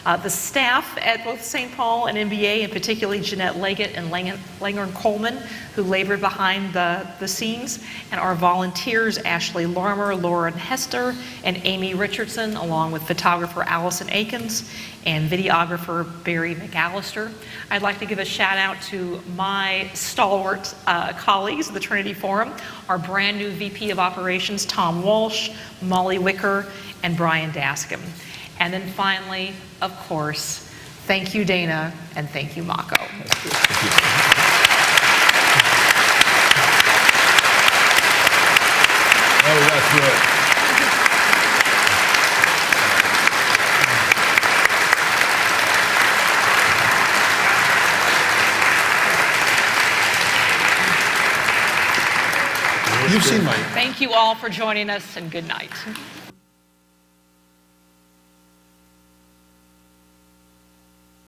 The staff at both St. Paul and MBA, and particularly Jeanette Leggett and Langer Coleman, who labored behind the scenes, and our volunteers, Ashley Larmer, Lauren Hester, and Amy Richardson, along with photographer Allison Akins and videographer Barry McAllister. I'd like to give a shout out to my stalwart colleagues at the Trinity Forum, our brand new VP of Operations, Tom Walsh, Molly Wicker, and Brian Dascom. And then finally, of course, thank you, Dana, and thank you, Mako. Oh, that's good. You've seen my Thank you all for joining us, and good night.